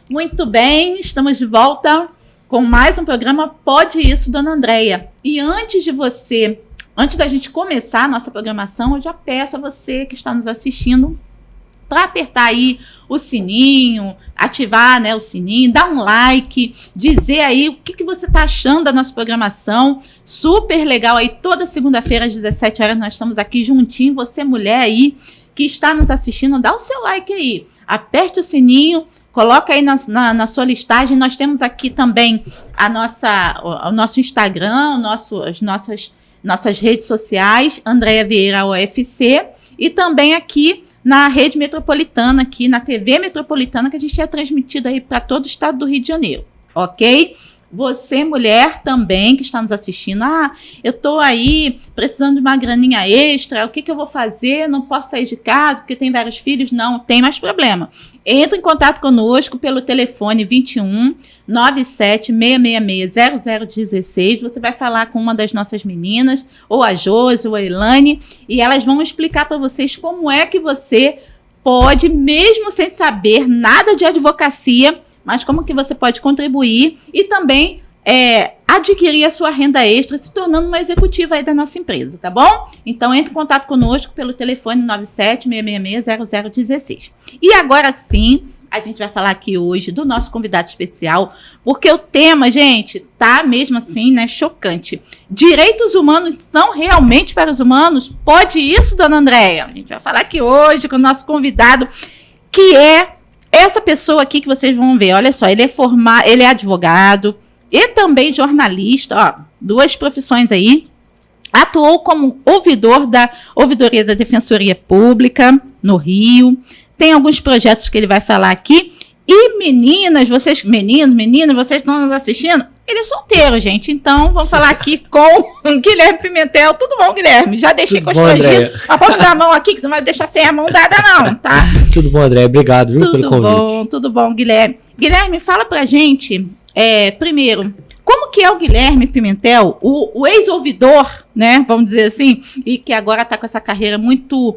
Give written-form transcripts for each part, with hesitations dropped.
Muito bem, estamos de volta com mais um programa Pode Isso, Dona Andréia. E antes da gente começar a nossa programação, eu já peço a você que está nos assistindo para apertar aí o sininho, ativar, né, o sininho, dar um like, dizer aí o que você está achando da nossa programação. Super legal aí, toda segunda-feira às 17 horas nós estamos aqui juntinho. Você, mulher aí, que está nos assistindo, dá o seu like aí, aperte o sininho, coloca aí na sua listagem. Nós temos aqui também o nosso Instagram, as nossas redes sociais, Andréia Vieira UFC, e também aqui na Rede Metropolitana, aqui na TV Metropolitana, que a gente é transmitido aí para todo o estado do Rio de Janeiro, ok? Você, mulher, também, que está nos assistindo, eu estou aí precisando de uma graninha extra, o que eu vou fazer? Não posso sair de casa porque tem vários filhos? Não, tem mais problema. Entre em contato conosco pelo telefone 21 97 666 0016. Você vai falar com uma das nossas meninas, ou a Josi, ou a Elane, e elas vão explicar para vocês como é que você pode, mesmo sem saber nada de advocacia, mas como que você pode contribuir e também adquirir a sua renda extra, se tornando uma executiva aí da nossa empresa, tá bom? Então, entre em contato conosco pelo telefone 97 666 0016. E agora sim, a gente vai falar aqui hoje do nosso convidado especial, porque o tema, gente, tá mesmo assim, né, chocante. Direitos humanos são realmente para os humanos? Pode isso, Dona Andréia? A gente vai falar aqui hoje com o nosso convidado, que é essa pessoa aqui que vocês vão ver. Olha só, ele é advogado e também jornalista, ó, duas profissões aí. Atuou como ouvidor da Ouvidoria da Defensoria Pública no Rio. Tem alguns projetos que ele vai falar aqui. E meninas, meninos, vocês estão nos assistindo? Ele é solteiro, gente. Então, vamos falar aqui com o Guilherme Pimentel. Tudo bom, Guilherme? Já deixei constrangido. Mas vamos dar a mão aqui, que você não vai deixar sem a mão dada, não, tá? Tudo bom, André? Obrigado, viu, pelo convite. Tudo bom, Guilherme. Guilherme, fala pra gente, primeiro, como que é o Guilherme Pimentel, o ex-ouvidor, né, vamos dizer assim, e que agora está com essa carreira muito,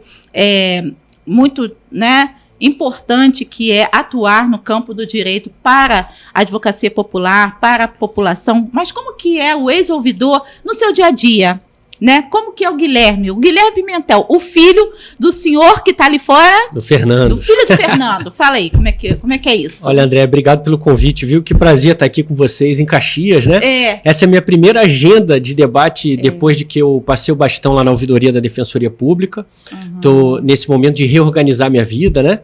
né, importante, que é atuar no campo do direito para a advocacia popular, para a população. Mas como que é o ex-ouvidor no seu dia a dia, né? Como que é o Guilherme Pimentel, o filho do senhor que está ali fora? Do Fernando. Do filho do Fernando. Fala aí, como é que é isso? Olha, André, obrigado pelo convite, viu? Que prazer estar aqui com vocês em Caxias, né? Essa é a minha primeira agenda de debate depois de que eu passei o bastão lá na Ouvidoria da Defensoria Pública. Estou nesse momento de reorganizar minha vida, né?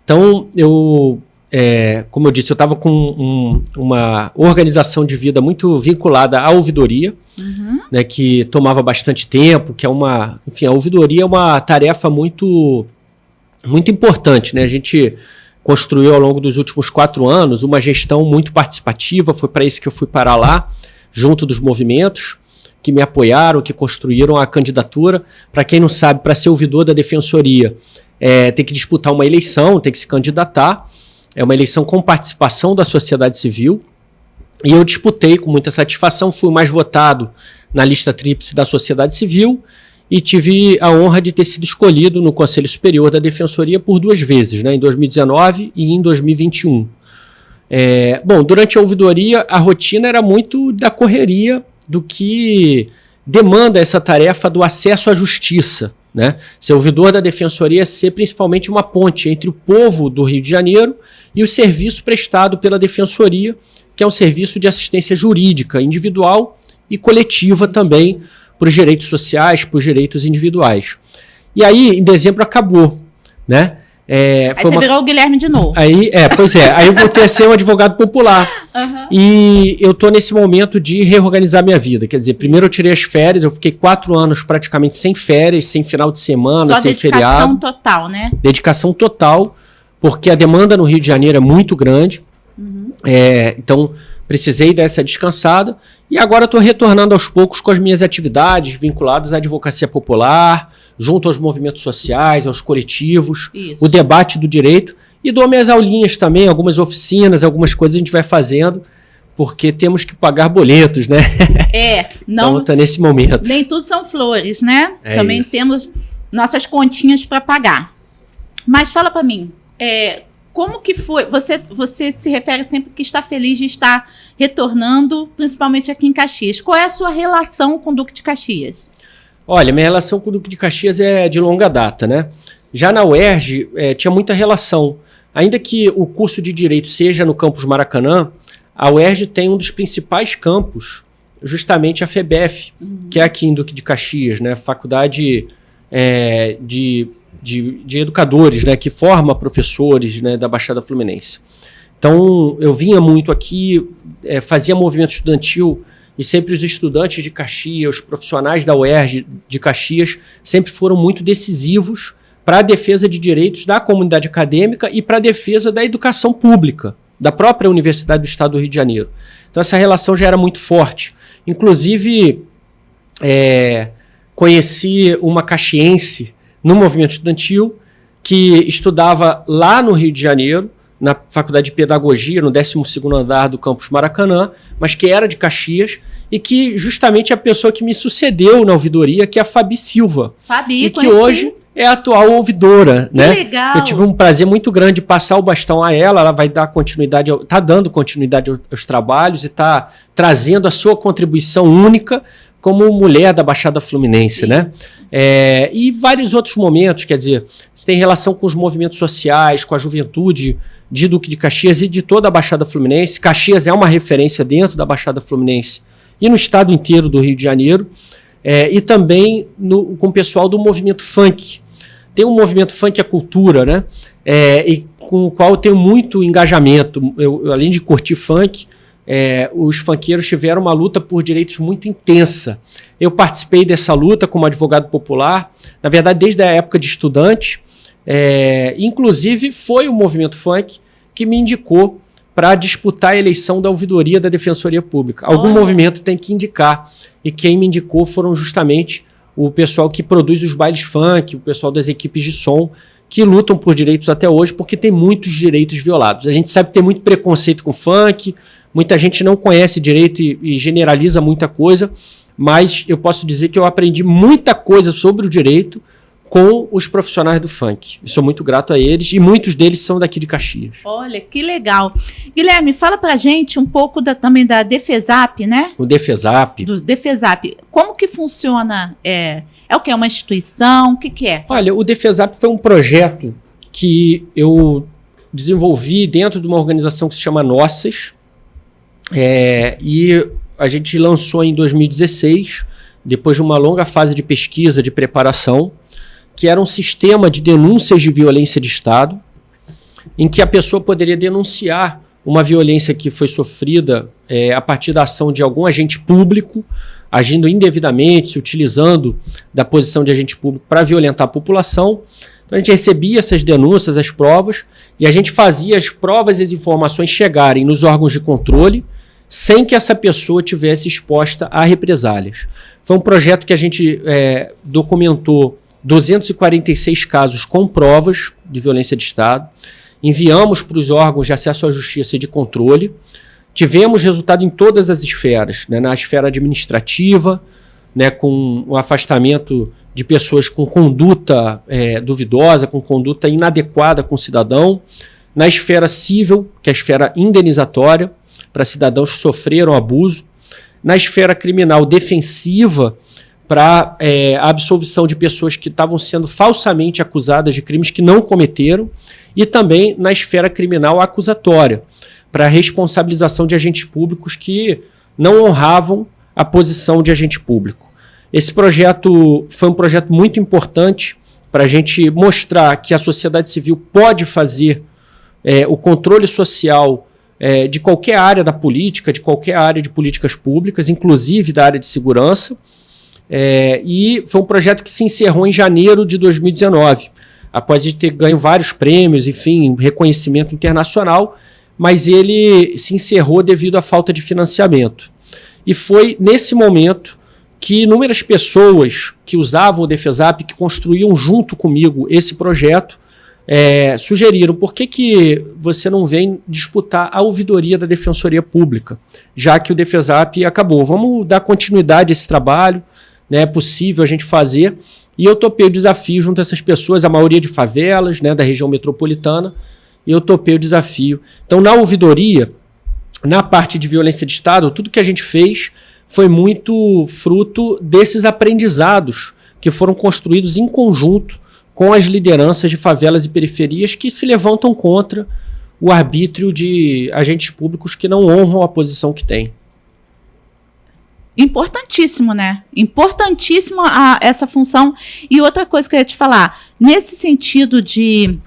Então, como eu disse, eu estava com uma organização de vida muito vinculada à ouvidoria, né, que tomava bastante tempo, enfim, a ouvidoria é uma tarefa muito, muito importante, né? A gente construiu ao longo dos últimos 4 anos uma gestão muito participativa, foi para isso que eu fui parar lá, junto dos movimentos que me apoiaram, que construíram a candidatura. Para quem não sabe, para ser ouvidor da Defensoria, tem que disputar uma eleição, tem que se candidatar. É uma eleição com participação da sociedade civil. E eu disputei com muita satisfação, fui o mais votado na lista tríplice da sociedade civil e tive a honra de ter sido escolhido no Conselho Superior da Defensoria por 2 vezes, né, em 2019 e em 2021. Bom, durante a ouvidoria, a rotina era muito da correria do que demanda essa tarefa do acesso à justiça, né? Ser ouvidor da Defensoria é ser principalmente uma ponte entre o povo do Rio de Janeiro e o serviço prestado pela Defensoria, que é um serviço de assistência jurídica individual e coletiva também para os direitos sociais, para os direitos individuais. E aí, em dezembro, acabou, né? Aí você virou o Guilherme de novo. Aí eu voltei a ser um advogado popular. E eu estou nesse momento de reorganizar minha vida. Quer dizer, primeiro eu tirei as férias, eu fiquei 4 anos praticamente sem férias, sem final de semana, sem feriado. Dedicação total, né? Dedicação total, porque a demanda no Rio de Janeiro é muito grande. Então, precisei dessa descansada. E agora estou retornando aos poucos com as minhas atividades vinculadas à advocacia popular, junto aos movimentos sociais, aos coletivos, o debate do direito, e dou minhas aulinhas também, algumas oficinas, algumas coisas a gente vai fazendo, porque temos que pagar boletos, né? Não. Então, tá nesse momento. Nem tudo são flores, né? Também temos nossas continhas para pagar. Mas fala para mim, como que foi? Você se refere sempre que está feliz de estar retornando, principalmente aqui em Caxias. Qual é a sua relação com o Duque de Caxias? Olha, minha relação com o Duque de Caxias é de longa data, né? Já na UERJ tinha muita relação. Ainda que o curso de Direito seja no campus Maracanã, a UERJ tem um dos principais campus, justamente a FEBEF, que é aqui em Duque de Caxias, né? Faculdade de educadores, né? Que forma professores, né? Da Baixada Fluminense. Então, eu vinha muito aqui, fazia movimento estudantil, e sempre os estudantes de Caxias, os profissionais da UERJ de Caxias, sempre foram muito decisivos para a defesa de direitos da comunidade acadêmica e para a defesa da educação pública, da própria Universidade do Estado do Rio de Janeiro. Então essa relação já era muito forte. Inclusive, conheci uma caxiense no movimento estudantil que estudava lá no Rio de Janeiro, na Faculdade de Pedagogia, no 12º andar do campus Maracanã, mas que era de Caxias, e que justamente é a pessoa que me sucedeu na ouvidoria, que é a Fabi Silva. Fabi, e que hoje é a atual ouvidora, que né? Legal. Eu tive um prazer muito grande de passar o bastão a ela vai dar continuidade, está dando continuidade aos trabalhos e está trazendo a sua contribuição única como mulher da Baixada Fluminense, né? E vários outros momentos, quer dizer, tem relação com os movimentos sociais, com a juventude de Duque de Caxias e de toda a Baixada Fluminense. Caxias é uma referência dentro da Baixada Fluminense e no estado inteiro do Rio de Janeiro, e também com o pessoal do movimento funk. Tem um movimento funk à cultura, né? E com o qual eu tenho muito engajamento. Eu, além de curtir funk, os funkeiros tiveram uma luta por direitos muito intensa. Eu participei dessa luta como advogado popular, na verdade desde a época de estudante, inclusive foi o movimento funk que me indicou para disputar a eleição da ouvidoria da Defensoria Pública. Algum movimento tem que indicar, e quem me indicou foram justamente o pessoal que produz os bailes funk, o pessoal das equipes de som, que lutam por direitos até hoje, porque tem muitos direitos violados. A gente sabe que tem muito preconceito com funk, muita gente não conhece direito e generaliza muita coisa, mas eu posso dizer que eu aprendi muita coisa sobre o direito com os profissionais do funk. Eu sou muito grato a eles, e muitos deles são daqui de Caxias. Olha, que legal. Guilherme, fala pra gente um pouco também da Defesap, né? O Defesap. Do Defesap. Como que funciona? É o que? É uma instituição? O que é? Olha, o Defesap foi um projeto que eu desenvolvi dentro de uma organização que se chama Nossas, e a gente lançou em 2016, depois de uma longa fase de pesquisa, de preparação, que era um sistema de denúncias de violência de Estado, em que a pessoa poderia denunciar uma violência que foi sofrida a partir da ação de algum agente público, agindo indevidamente, se utilizando da posição de agente público para violentar a população. Então a gente recebia essas denúncias, as provas, e a gente fazia as provas e as informações chegarem nos órgãos de controle, sem que essa pessoa tivesse exposta a represálias. Foi um projeto que a gente documentou 246 casos com provas de violência de Estado, enviamos para os órgãos de acesso à justiça e de controle, tivemos resultado em todas as esferas, né, na esfera administrativa, né, com o afastamento de pessoas com conduta duvidosa, com conduta inadequada com o cidadão, na esfera civil, que é a esfera indenizatória, para cidadãos que sofreram abuso, na esfera criminal defensiva, para a absolvição de pessoas que estavam sendo falsamente acusadas de crimes que não cometeram, e também na esfera criminal acusatória, para a responsabilização de agentes públicos que não honravam a posição de agente público. Esse projeto foi um projeto muito importante para a gente mostrar que a sociedade civil pode fazer o controle social de qualquer área da política, de qualquer área de políticas públicas, inclusive da área de segurança. E foi um projeto que se encerrou em janeiro de 2019, após de ter ganho vários prêmios, enfim, reconhecimento internacional, mas ele se encerrou devido à falta de financiamento. E foi nesse momento que inúmeras pessoas que usavam o Defesap, que construíam junto comigo esse projeto, sugeriram: por que você não vem disputar a ouvidoria da Defensoria Pública, já que o Defesap acabou? Vamos dar continuidade a esse trabalho, né? É possível a gente fazer. E eu topei o desafio junto a essas pessoas, a maioria de favelas, né, da região metropolitana, e eu topei o desafio. Então, na ouvidoria, na parte de violência de Estado, tudo que a gente fez foi muito fruto desses aprendizados que foram construídos em conjunto com as lideranças de favelas e periferias que se levantam contra o arbítrio de agentes públicos que não honram a posição que têm. Importantíssimo, né? Importantíssimo essa função. E outra coisa que eu ia te falar, nesse sentido de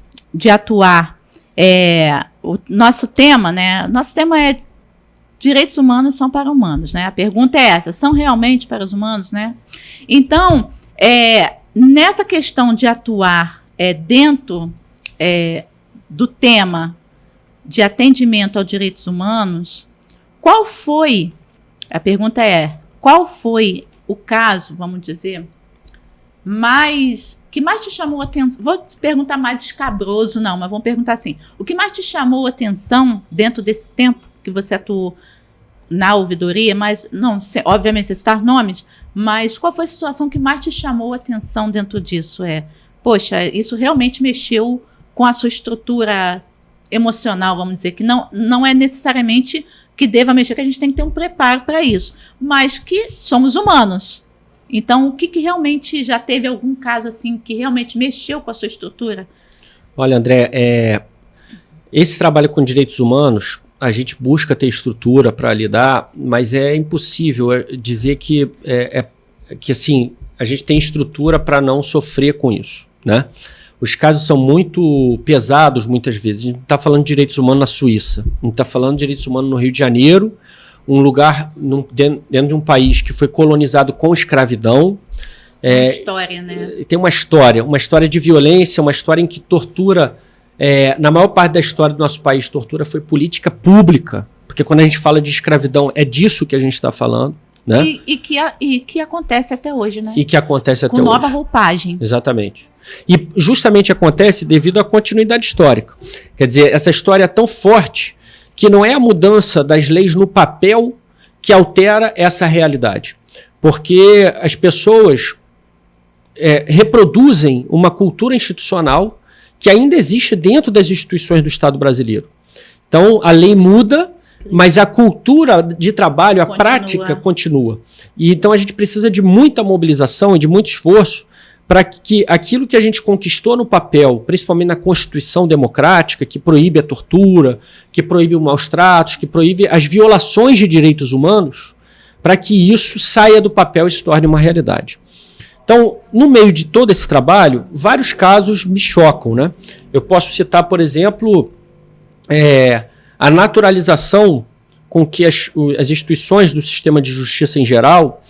atuar, o nosso tema, né? Nosso tema é direitos humanos são para humanos, né? A pergunta é essa, são realmente para os humanos, né? Então, nessa questão de atuar dentro do tema de atendimento aos direitos humanos, a pergunta qual foi o caso, vamos dizer, que mais te chamou a atenção? Vou te perguntar mais escabroso, não, mas vamos perguntar assim, o que mais te chamou a atenção dentro desse tempo que você atuou na ouvidoria, mas, não, obviamente, você citar nomes, mas qual foi a situação que mais te chamou a atenção dentro disso? Poxa, isso realmente mexeu com a sua estrutura emocional, vamos dizer, que não é necessariamente que deva mexer, que a gente tem que ter um preparo para isso, mas que somos humanos. Então, o que realmente já teve algum caso assim que realmente mexeu com a sua estrutura? Olha, André, esse trabalho com direitos humanos, a gente busca ter estrutura para lidar, mas é impossível dizer que assim, a gente tem estrutura para não sofrer com isso, né? Os casos são muito pesados muitas vezes. A gente não está falando de direitos humanos na Suíça, a gente está falando de direitos humanos no Rio de Janeiro, um lugar dentro de um país que foi colonizado com escravidão. Uma história, né? Tem uma história de violência, uma história em que tortura, na maior parte da história do nosso país, tortura foi política pública, porque quando a gente fala de escravidão, é disso que a gente está falando. Né? E que acontece até hoje, né? E que acontece até hoje. Com nova roupagem. Exatamente. E justamente acontece devido à continuidade histórica. Quer dizer, essa história é tão forte que não é a mudança das leis no papel que altera essa realidade. Porque as pessoas reproduzem uma cultura institucional que ainda existe dentro das instituições do Estado brasileiro. Então, a lei muda, mas a cultura de trabalho, a prática continua. E então a gente precisa de muita mobilização e de muito esforço para que aquilo que a gente conquistou no papel, principalmente na Constituição Democrática, que proíbe a tortura, que proíbe os maus tratos, que proíbe as violações de direitos humanos, para que isso saia do papel e se torne uma realidade. Então, no meio de todo esse trabalho, vários casos me chocam, né? Eu posso citar, por exemplo, a naturalização com que as instituições do sistema de justiça em geral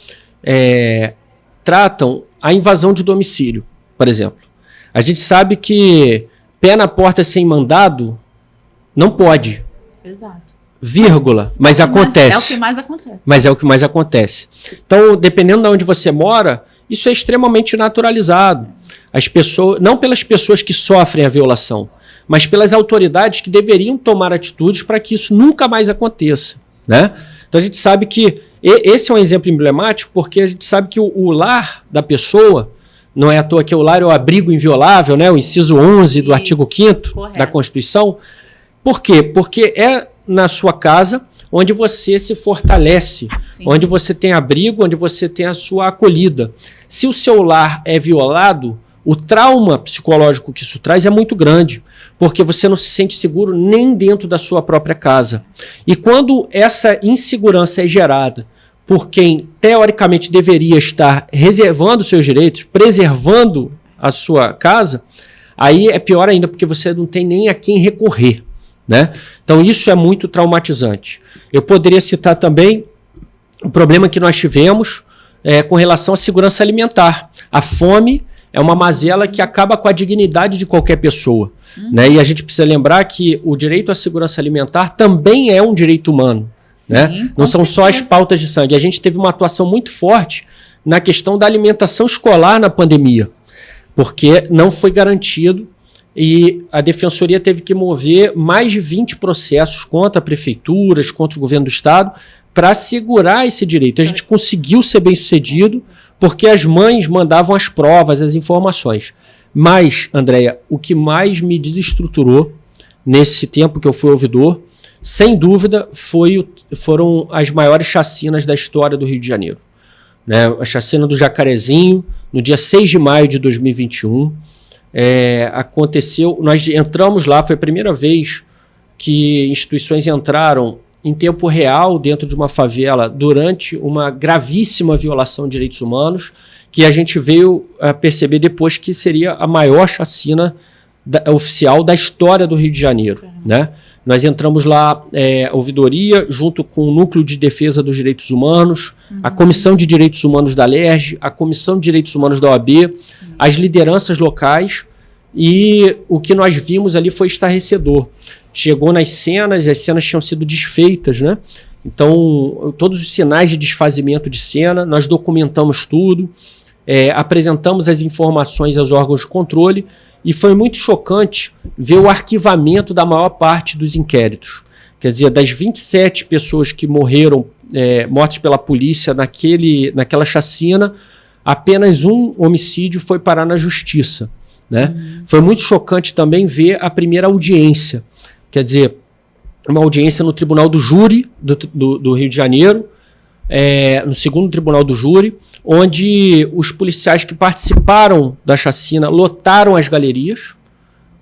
tratam a invasão de domicílio, por exemplo. A gente sabe que pé na porta sem mandado não pode. Exato. Vírgula, mas acontece. É o que mais acontece. Mas é o que mais acontece. Então, dependendo de onde você mora, isso é extremamente naturalizado. As pessoas, não pelas pessoas que sofrem a violação, mas pelas autoridades que deveriam tomar atitudes para que isso nunca mais aconteça, né? Então a gente sabe que esse é um exemplo emblemático, porque a gente sabe que o lar da pessoa, não é à toa que o lar é o abrigo inviolável, né? O inciso 11 do artigo 5º da Constituição. Por quê? Porque é na sua casa onde você se fortalece, sim, onde você tem abrigo, onde você tem a sua acolhida. Se o seu lar é violado, o trauma psicológico que isso traz é muito grande, porque você não se sente seguro nem dentro da sua própria casa. E quando essa insegurança é gerada por quem, teoricamente, deveria estar reservando seus direitos, preservando a sua casa, aí é pior ainda, porque você não tem nem a quem recorrer, né? Então isso é muito traumatizante. Eu poderia citar também o problema que nós tivemos com relação à segurança alimentar. A fome é uma mazela que acaba com a dignidade de qualquer pessoa, né? E a gente precisa lembrar que o direito à segurança alimentar também é um direito humano. Sim, né? Não são só as pautas de sangue. A gente teve uma atuação muito forte na questão da alimentação escolar na pandemia, porque não foi garantido e a Defensoria teve que mover mais de 20 processos contra prefeituras, contra o governo do Estado, para assegurar esse direito. A gente conseguiu ser bem-sucedido porque as mães mandavam as provas, as informações. Mas, Andréia, o que mais me desestruturou nesse tempo que eu fui ouvidor, sem dúvida, foram as maiores chacinas da história do Rio de Janeiro. Né? A chacina do Jacarezinho, no dia 6 de maio de 2021, aconteceu, nós entramos lá, foi a primeira vez que instituições entraram em tempo real dentro de uma favela durante uma gravíssima violação de direitos humanos, que a gente veio a perceber depois que seria a maior chacina oficial da história do Rio de Janeiro. Né? Nós entramos lá, a ouvidoria, junto com o Núcleo de Defesa dos Direitos Humanos, a Comissão de Direitos Humanos da LERJ, a Comissão de Direitos Humanos da OAB, as lideranças locais, e o que nós vimos ali foi estarrecedor. Chegou nas cenas, as cenas tinham sido desfeitas, né? Então, todos os sinais de desfazimento de cena, nós documentamos tudo, apresentamos as informações aos órgãos de controle, e foi muito chocante ver o arquivamento da maior parte dos inquéritos. Quer dizer, das 27 pessoas que morreram, mortas pela polícia naquela chacina, apenas um homicídio foi parar na justiça. Né? Foi muito chocante também ver a primeira audiência. Quer dizer, uma audiência no Tribunal do Júri do Rio de Janeiro, no segundo Tribunal do Júri, onde os policiais que participaram da chacina lotaram as galerias,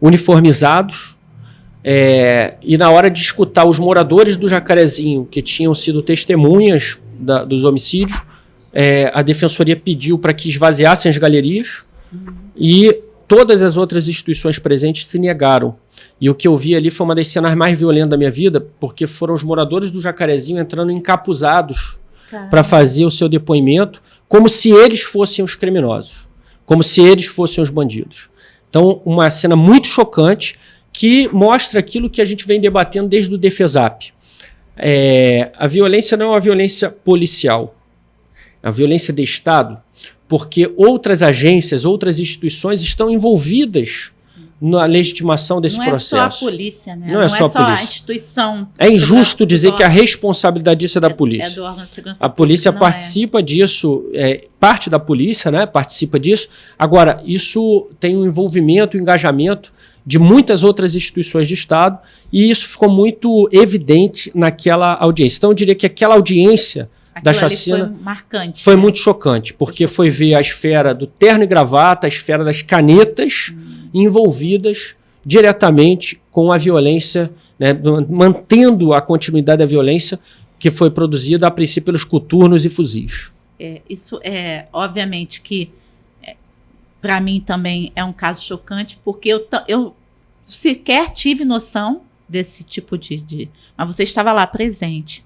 uniformizados, e na hora de escutar os moradores do Jacarezinho, que tinham sido testemunhas dos homicídios, a Defensoria pediu para que esvaziassem as galerias, e todas as outras instituições presentes se negaram. E o que eu vi ali foi uma das cenas mais violentas da minha vida, porque foram os moradores do Jacarezinho entrando encapuzados para fazer o seu depoimento, como se eles fossem os criminosos, como se eles fossem os bandidos. Então, uma cena muito chocante que mostra aquilo que a gente vem debatendo desde o Defesap. A violência não é uma violência policial, é uma violência de Estado, porque outras agências, outras instituições estão envolvidas na legitimação desse processo. Não é só a polícia, né? Não é só a instituição. É injusto dizer que a responsabilidade disso é da polícia. É do órgão de segurança. A polícia participa disso, parte da polícia, né, participa disso. Agora, isso tem um envolvimento, um engajamento de muitas outras instituições de Estado, e isso ficou muito evidente naquela audiência. Então, eu diria que aquela audiência da chacina foi marcante. Foi muito chocante, porque foi ver a esfera do terno e gravata, a esfera das canetas envolvidas diretamente com a violência, né, mantendo a continuidade da violência que foi produzida a princípio pelos coturnos e fuzis. Isso é, obviamente, que para mim também é um caso chocante, porque eu sequer tive noção desse tipo de... Mas você estava lá presente.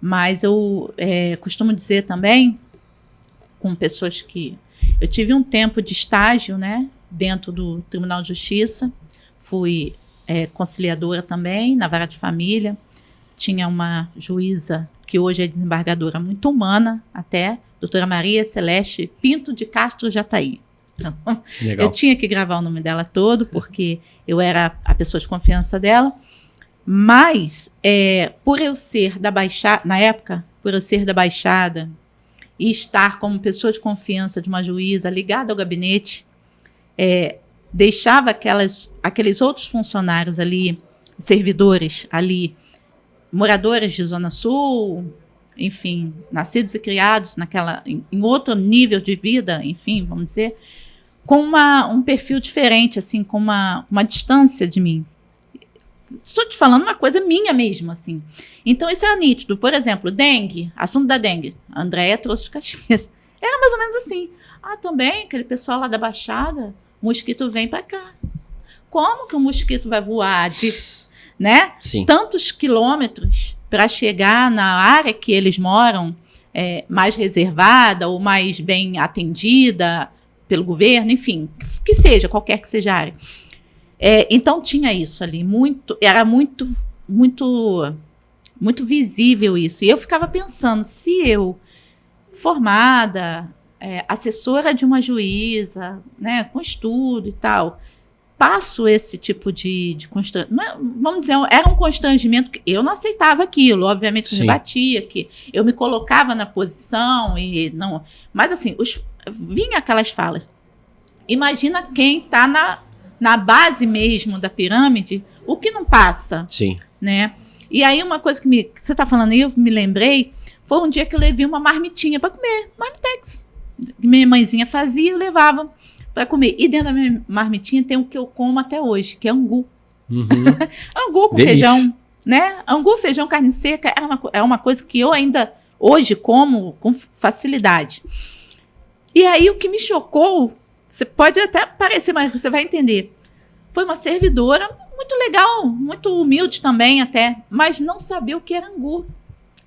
Mas eu costumo dizer também, com pessoas que... Eu tive um tempo de estágio, né, dentro do Tribunal de Justiça, fui conciliadora também, na vara de família, tinha uma juíza que hoje é desembargadora muito humana, até, doutora Maria Celeste Pinto de Castro Jataí. Então, eu tinha que gravar o nome dela todo, porque eu era a pessoa de confiança dela, mas por eu ser da Baixada, na época, por eu ser da Baixada e estar como pessoa de confiança de uma juíza ligada ao gabinete, deixava aqueles outros funcionários ali, servidores ali, moradores de Zona Sul, enfim, nascidos e criados em outro nível de vida, enfim, vamos dizer, com um perfil diferente, assim, com uma distância de mim. Estou te falando uma coisa minha mesmo, assim. Então, isso é nítido. Por exemplo, dengue, assunto da dengue. A Andréia trouxe de Caxias. Era mais ou menos assim. Também, aquele pessoal lá da Baixada, o mosquito vem para cá. Como que o mosquito vai voar né? Tantos quilômetros para chegar na área que eles moram, mais reservada ou mais bem atendida pelo governo, enfim, que seja, qualquer que seja a área. Então tinha isso ali, era muito, muito, muito visível isso. E eu ficava pensando, se eu, formada, assessora de uma juíza, né, com estudo e tal, passo esse tipo de constrangimento, vamos dizer, era um constrangimento que eu não aceitava aquilo, obviamente que eu rebatia, que eu me colocava na posição e não, mas assim, vinha aquelas falas. Imagina quem está na base mesmo da pirâmide, o que não passa. Sim. Né? E aí uma coisa que você está falando aí, eu me lembrei, foi um dia que eu levei uma marmitinha para comer, marmitex. Minha mãezinha fazia, eu levava para comer. E dentro da minha marmitinha tem o que eu como até hoje, que é angu. Uhum. Angu com feijão, né? Angu, feijão, carne seca é uma coisa que eu ainda hoje como com facilidade. E aí o que me chocou, você pode até parecer, mas você vai entender. Foi uma servidora muito legal, muito humilde também até, mas não sabia o que era angu.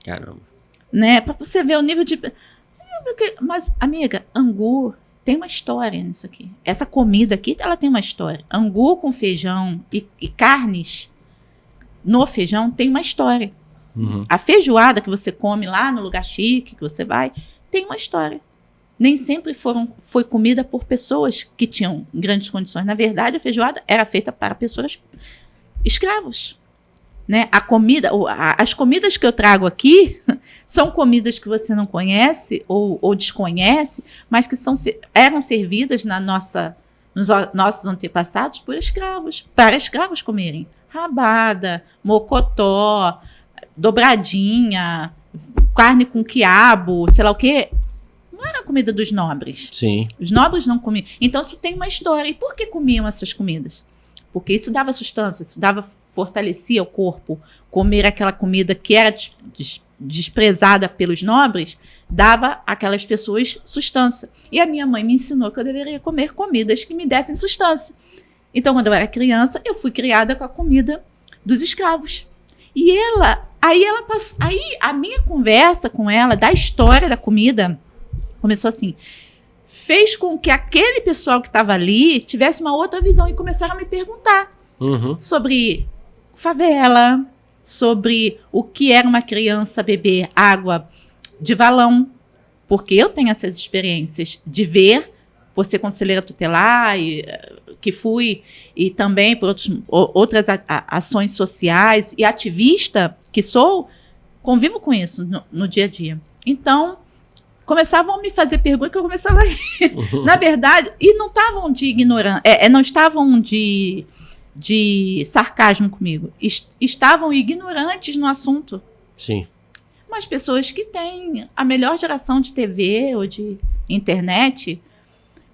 Caramba. Né? Para você ver o nível de... Mas, amiga, angu tem uma história nisso aqui. Essa comida aqui, ela tem uma história. Angu com feijão e carnes no feijão tem uma história. Uhum. A feijoada que você come lá no lugar chique, que você vai, tem uma história. Nem sempre foi comida por pessoas que tinham grandes condições. Na verdade, a feijoada era feita para pessoas escravos. Né? As comidas que eu trago aqui são comidas que você não conhece ou desconhece, mas que eram servidas nos nossos antepassados por escravos, para escravos comerem. Rabada, mocotó, dobradinha, carne com quiabo, sei lá o quê. Não era a comida dos nobres. Sim. Os nobres não comiam. Então isso tem uma história. E por que comiam essas comidas? Porque isso dava sustância, fortalecia o corpo. Comer aquela comida que era desprezada pelos nobres, dava àquelas pessoas sustância. E a minha mãe me ensinou que eu deveria comer comidas que me dessem sustância. Então, quando eu era criança, eu fui criada com a comida dos escravos. E aí a minha conversa com ela, da história da comida, começou assim, fez com que aquele pessoal que estava ali tivesse uma outra visão e começaram a me perguntar sobre favela, sobre o que era uma criança beber água de valão, porque eu tenho essas experiências de ver, por ser conselheira tutelar, que fui, e também por outras ações sociais, e ativista que sou, convivo com isso no dia a dia. Então, começavam a me fazer perguntas que eu começava a rir. Na verdade, e não estavam de ignorância, não estavam de sarcasmo comigo. Estavam ignorantes no assunto. Sim. Mas pessoas que têm a melhor geração de TV ou de internet,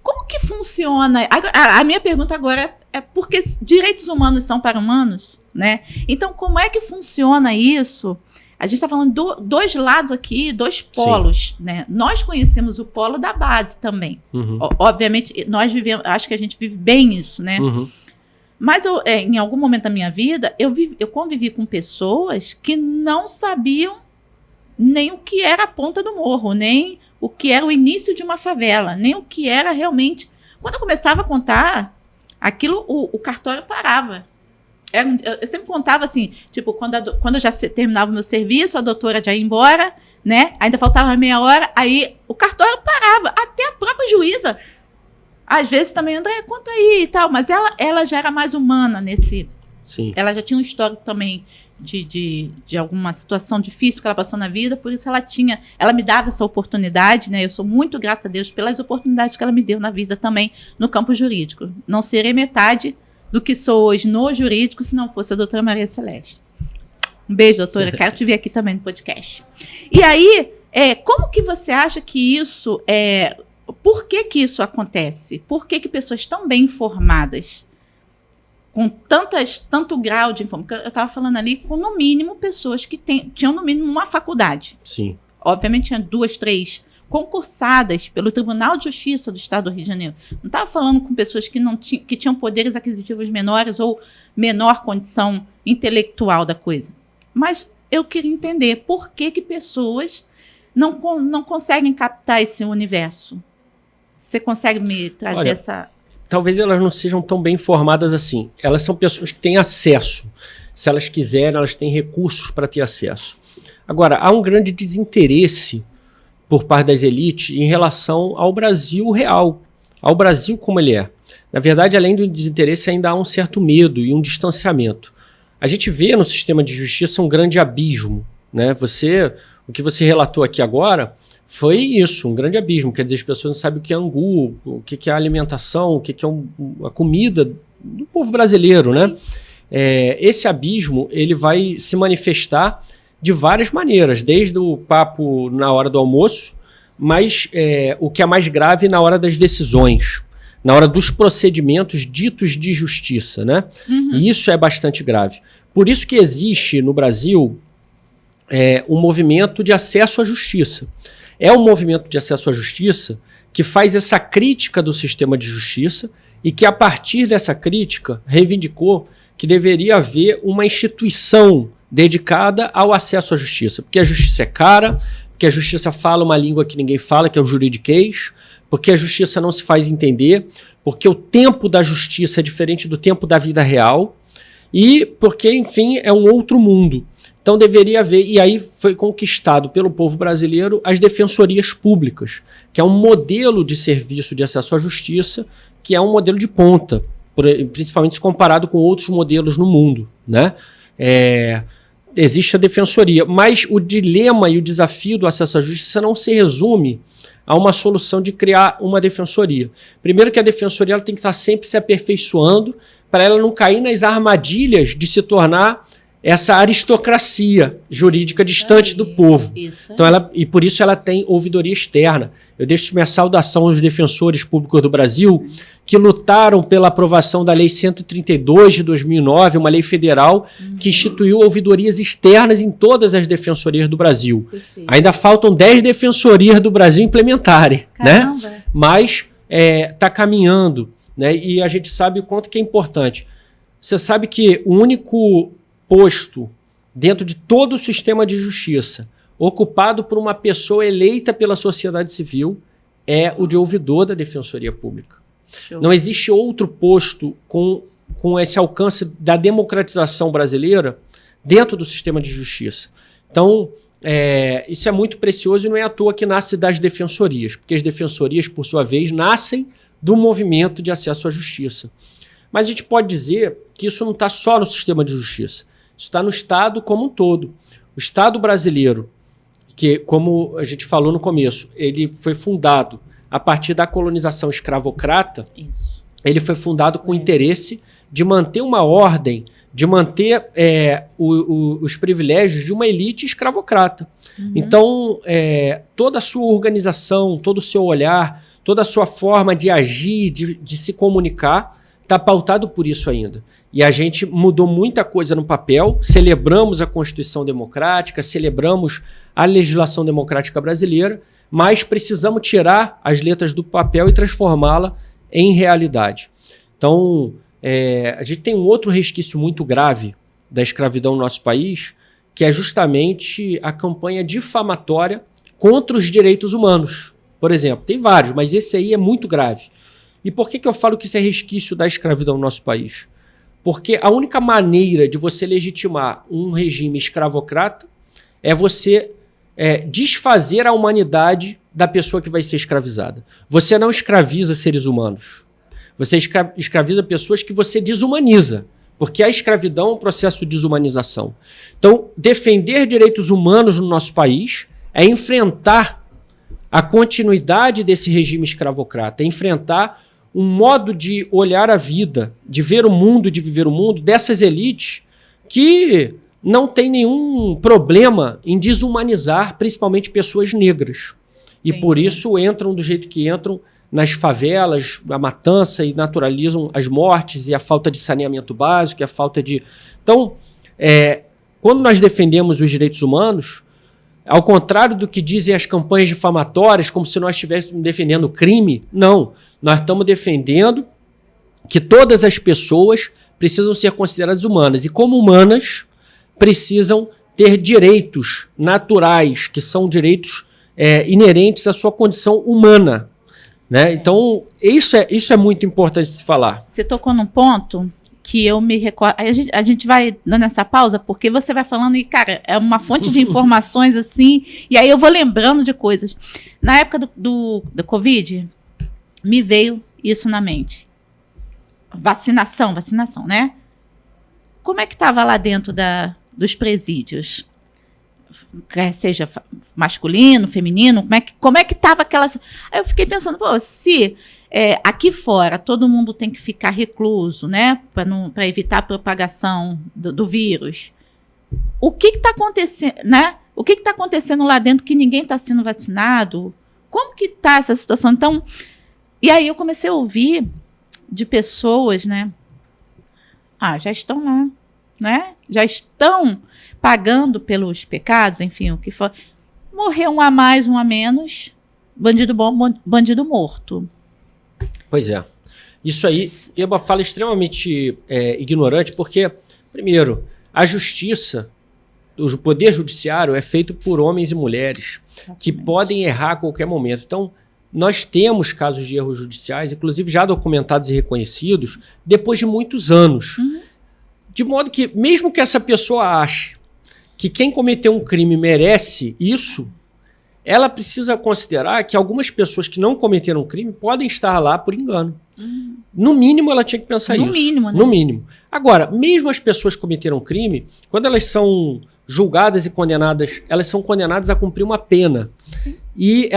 como que funciona? A minha pergunta agora é porque direitos humanos são para humanos, né? Então, como é que funciona isso? A gente está falando dois lados aqui, dois polos, né? Nós conhecemos o polo da base também. Obviamente, nós vivemos, acho que a gente vive bem isso, né? Mas em algum momento da minha vida, eu convivi com pessoas que não sabiam nem o que era a ponta do morro, nem o que era o início de uma favela, nem o que era realmente... Quando eu começava a contar, aquilo, o cartório parava. Eu sempre contava assim, tipo, quando eu já terminava o meu serviço, a doutora já ia embora, né? Ainda faltava meia hora, aí o cartório parava, até a própria juíza. Às vezes também, André, conta aí e tal, mas ela já era mais humana nesse... Sim. Ela já tinha um histórico também de alguma situação difícil que ela passou na vida, por isso ela me dava essa oportunidade, né? Eu sou muito grata a Deus pelas oportunidades que ela me deu na vida também no campo jurídico. Não serei metade do que sou hoje no jurídico se não fosse a doutora Maria Celeste. Um beijo, doutora. Quero te ver aqui também no podcast. E aí, como que você acha que isso... por que que isso acontece? Por que que pessoas tão bem informadas, com tanto grau de informação... Eu estava falando ali com, no mínimo, pessoas que tinham, no mínimo, uma faculdade. Sim. Obviamente, tinha 2, 3 concursadas pelo Tribunal de Justiça do Estado do Rio de Janeiro. Não estava falando com pessoas que tinham poderes aquisitivos menores ou menor condição intelectual da coisa. Mas eu queria entender por que que pessoas não conseguem captar esse universo. Você consegue me trazer essa... Talvez elas não sejam tão bem informadas assim. Elas são pessoas que têm acesso. Se elas quiserem, elas têm recursos para ter acesso. Agora, há um grande desinteresse por parte das elites em relação ao Brasil real, ao Brasil como ele é. Na verdade, além do desinteresse, ainda há um certo medo e um distanciamento. A gente vê no sistema de justiça um grande abismo, né? O que você relatou aqui agora foi isso, um grande abismo. Quer dizer, as pessoas não sabem o que é angu, o que é a alimentação, o que é a comida do povo brasileiro, né? esse abismo ele vai se manifestar de várias maneiras, desde o papo na hora do almoço, mas o que é mais grave na hora das decisões, na hora dos procedimentos ditos de justiça, né? E isso é bastante grave. Por isso que existe no Brasil um movimento de acesso à justiça. É um movimento de acesso à justiça que faz essa crítica do sistema de justiça e que, a partir dessa crítica, reivindicou que deveria haver uma instituição dedicada ao acesso à justiça. Porque a justiça é cara, porque a justiça fala uma língua que ninguém fala, que é o juridiquês, porque a justiça não se faz entender, porque o tempo da justiça é diferente do tempo da vida real e porque, enfim, é um outro mundo. Então deveria haver, e aí foi conquistado pelo povo brasileiro as defensorias públicas, que é um modelo de serviço de acesso à justiça, que é um modelo de ponta, principalmente se comparado com outros modelos no mundo, né? Existe a defensoria, mas o dilema e o desafio do acesso à justiça não se resume a uma solução de criar uma defensoria. Primeiro que a defensoria ela tem que estar sempre se aperfeiçoando para ela não cair nas armadilhas de se tornar essa aristocracia jurídica distante do povo. Então e por isso ela tem ouvidoria externa. Eu deixo minha saudação aos defensores públicos do Brasil que lutaram pela aprovação da Lei 132 de 2009, uma lei federal que instituiu ouvidorias externas em todas as defensorias do Brasil. Perfeito. Ainda faltam 10 defensorias do Brasil implementarem, né? Mas está caminhando, né? E a gente sabe o quanto que é importante. Você sabe que o único posto dentro de todo o sistema de justiça ocupado por uma pessoa eleita pela sociedade civil é o de ouvidor da Defensoria Pública. Show. Não existe outro posto com esse alcance da democratização brasileira dentro do sistema de justiça. Então, isso é muito precioso e não é à toa que nasce das defensorias, porque as defensorias, por sua vez, nascem do movimento de acesso à justiça. Mas a gente pode dizer que isso não está só no sistema de justiça. Isso está no Estado como um todo. O Estado brasileiro, que, como a gente falou no começo, ele foi fundado a partir da colonização escravocrata. Isso. Ele foi fundado com o interesse de manter uma ordem, de manter os privilégios de uma elite escravocrata. Então, toda a sua organização, todo o seu olhar, toda a sua forma de agir, de se comunicar, está pautado por isso ainda. E a gente mudou muita coisa no papel, celebramos a Constituição Democrática, celebramos a legislação democrática brasileira, mas precisamos tirar as letras do papel e transformá-la em realidade. Então, a gente tem um outro resquício muito grave da escravidão no nosso país, que é justamente a campanha difamatória contra os direitos humanos. Por exemplo, tem vários, mas esse aí é muito grave. E por que eu falo que isso é resquício da escravidão no nosso país? Porque a única maneira de você legitimar um regime escravocrata é você desfazer a humanidade da pessoa que vai ser escravizada. Você não escraviza seres humanos. Você escraviza pessoas que você desumaniza, porque a escravidão é um processo de desumanização. Então, defender direitos humanos no nosso país é enfrentar a continuidade desse regime escravocrata, é enfrentar um modo de olhar a vida, de ver o mundo, de viver o mundo, dessas elites que não tem nenhum problema em desumanizar, principalmente pessoas negras. E por isso entram do jeito que entram nas favelas, a matança, e naturalizam as mortes e a falta de saneamento básico, e a falta de... Então, quando nós defendemos os direitos humanos, ao contrário do que dizem as campanhas difamatórias, como se nós estivéssemos defendendo crime, não. Nós estamos defendendo que todas as pessoas precisam ser consideradas humanas. E como humanas, precisam ter direitos naturais, que são direitos inerentes à sua condição humana. Né? Então, isso é muito importante de se falar. Você tocou num ponto que eu me recordo. A gente vai dando essa pausa, porque você vai falando e, cara, é uma fonte de informações assim, e aí eu vou lembrando de coisas. Na época do Covid, me veio isso na mente. Vacinação, né? Como é que estava lá dentro dos presídios? Seja masculino, feminino, como é que estava aquela... Aí eu fiquei pensando, se aqui fora todo mundo tem que ficar recluso, né, para evitar a propagação do vírus. O que está acontecendo, né? O que está acontecendo lá dentro que ninguém está sendo vacinado? Como que está essa situação? Então, e aí eu comecei a ouvir de pessoas, né? Já estão lá, né? Já estão pagando pelos pecados, enfim, o que for. Morreu um a mais, um a menos, bandido bom, bandido morto. Pois é. Isso aí é uma fala extremamente ignorante, porque, primeiro, a justiça, o poder judiciário é feito por homens e mulheres que podem errar a qualquer momento. Então, nós temos casos de erros judiciais, inclusive já documentados e reconhecidos, depois de muitos anos. De modo que, mesmo que essa pessoa ache que quem cometeu um crime merece isso, ela precisa considerar que algumas pessoas que não cometeram crime podem estar lá por engano. No mínimo, ela tinha que pensar isso. No mínimo, né? No mínimo. Agora, mesmo as pessoas que cometeram crime, quando elas são julgadas e condenadas, elas são condenadas a cumprir uma pena. Sim. E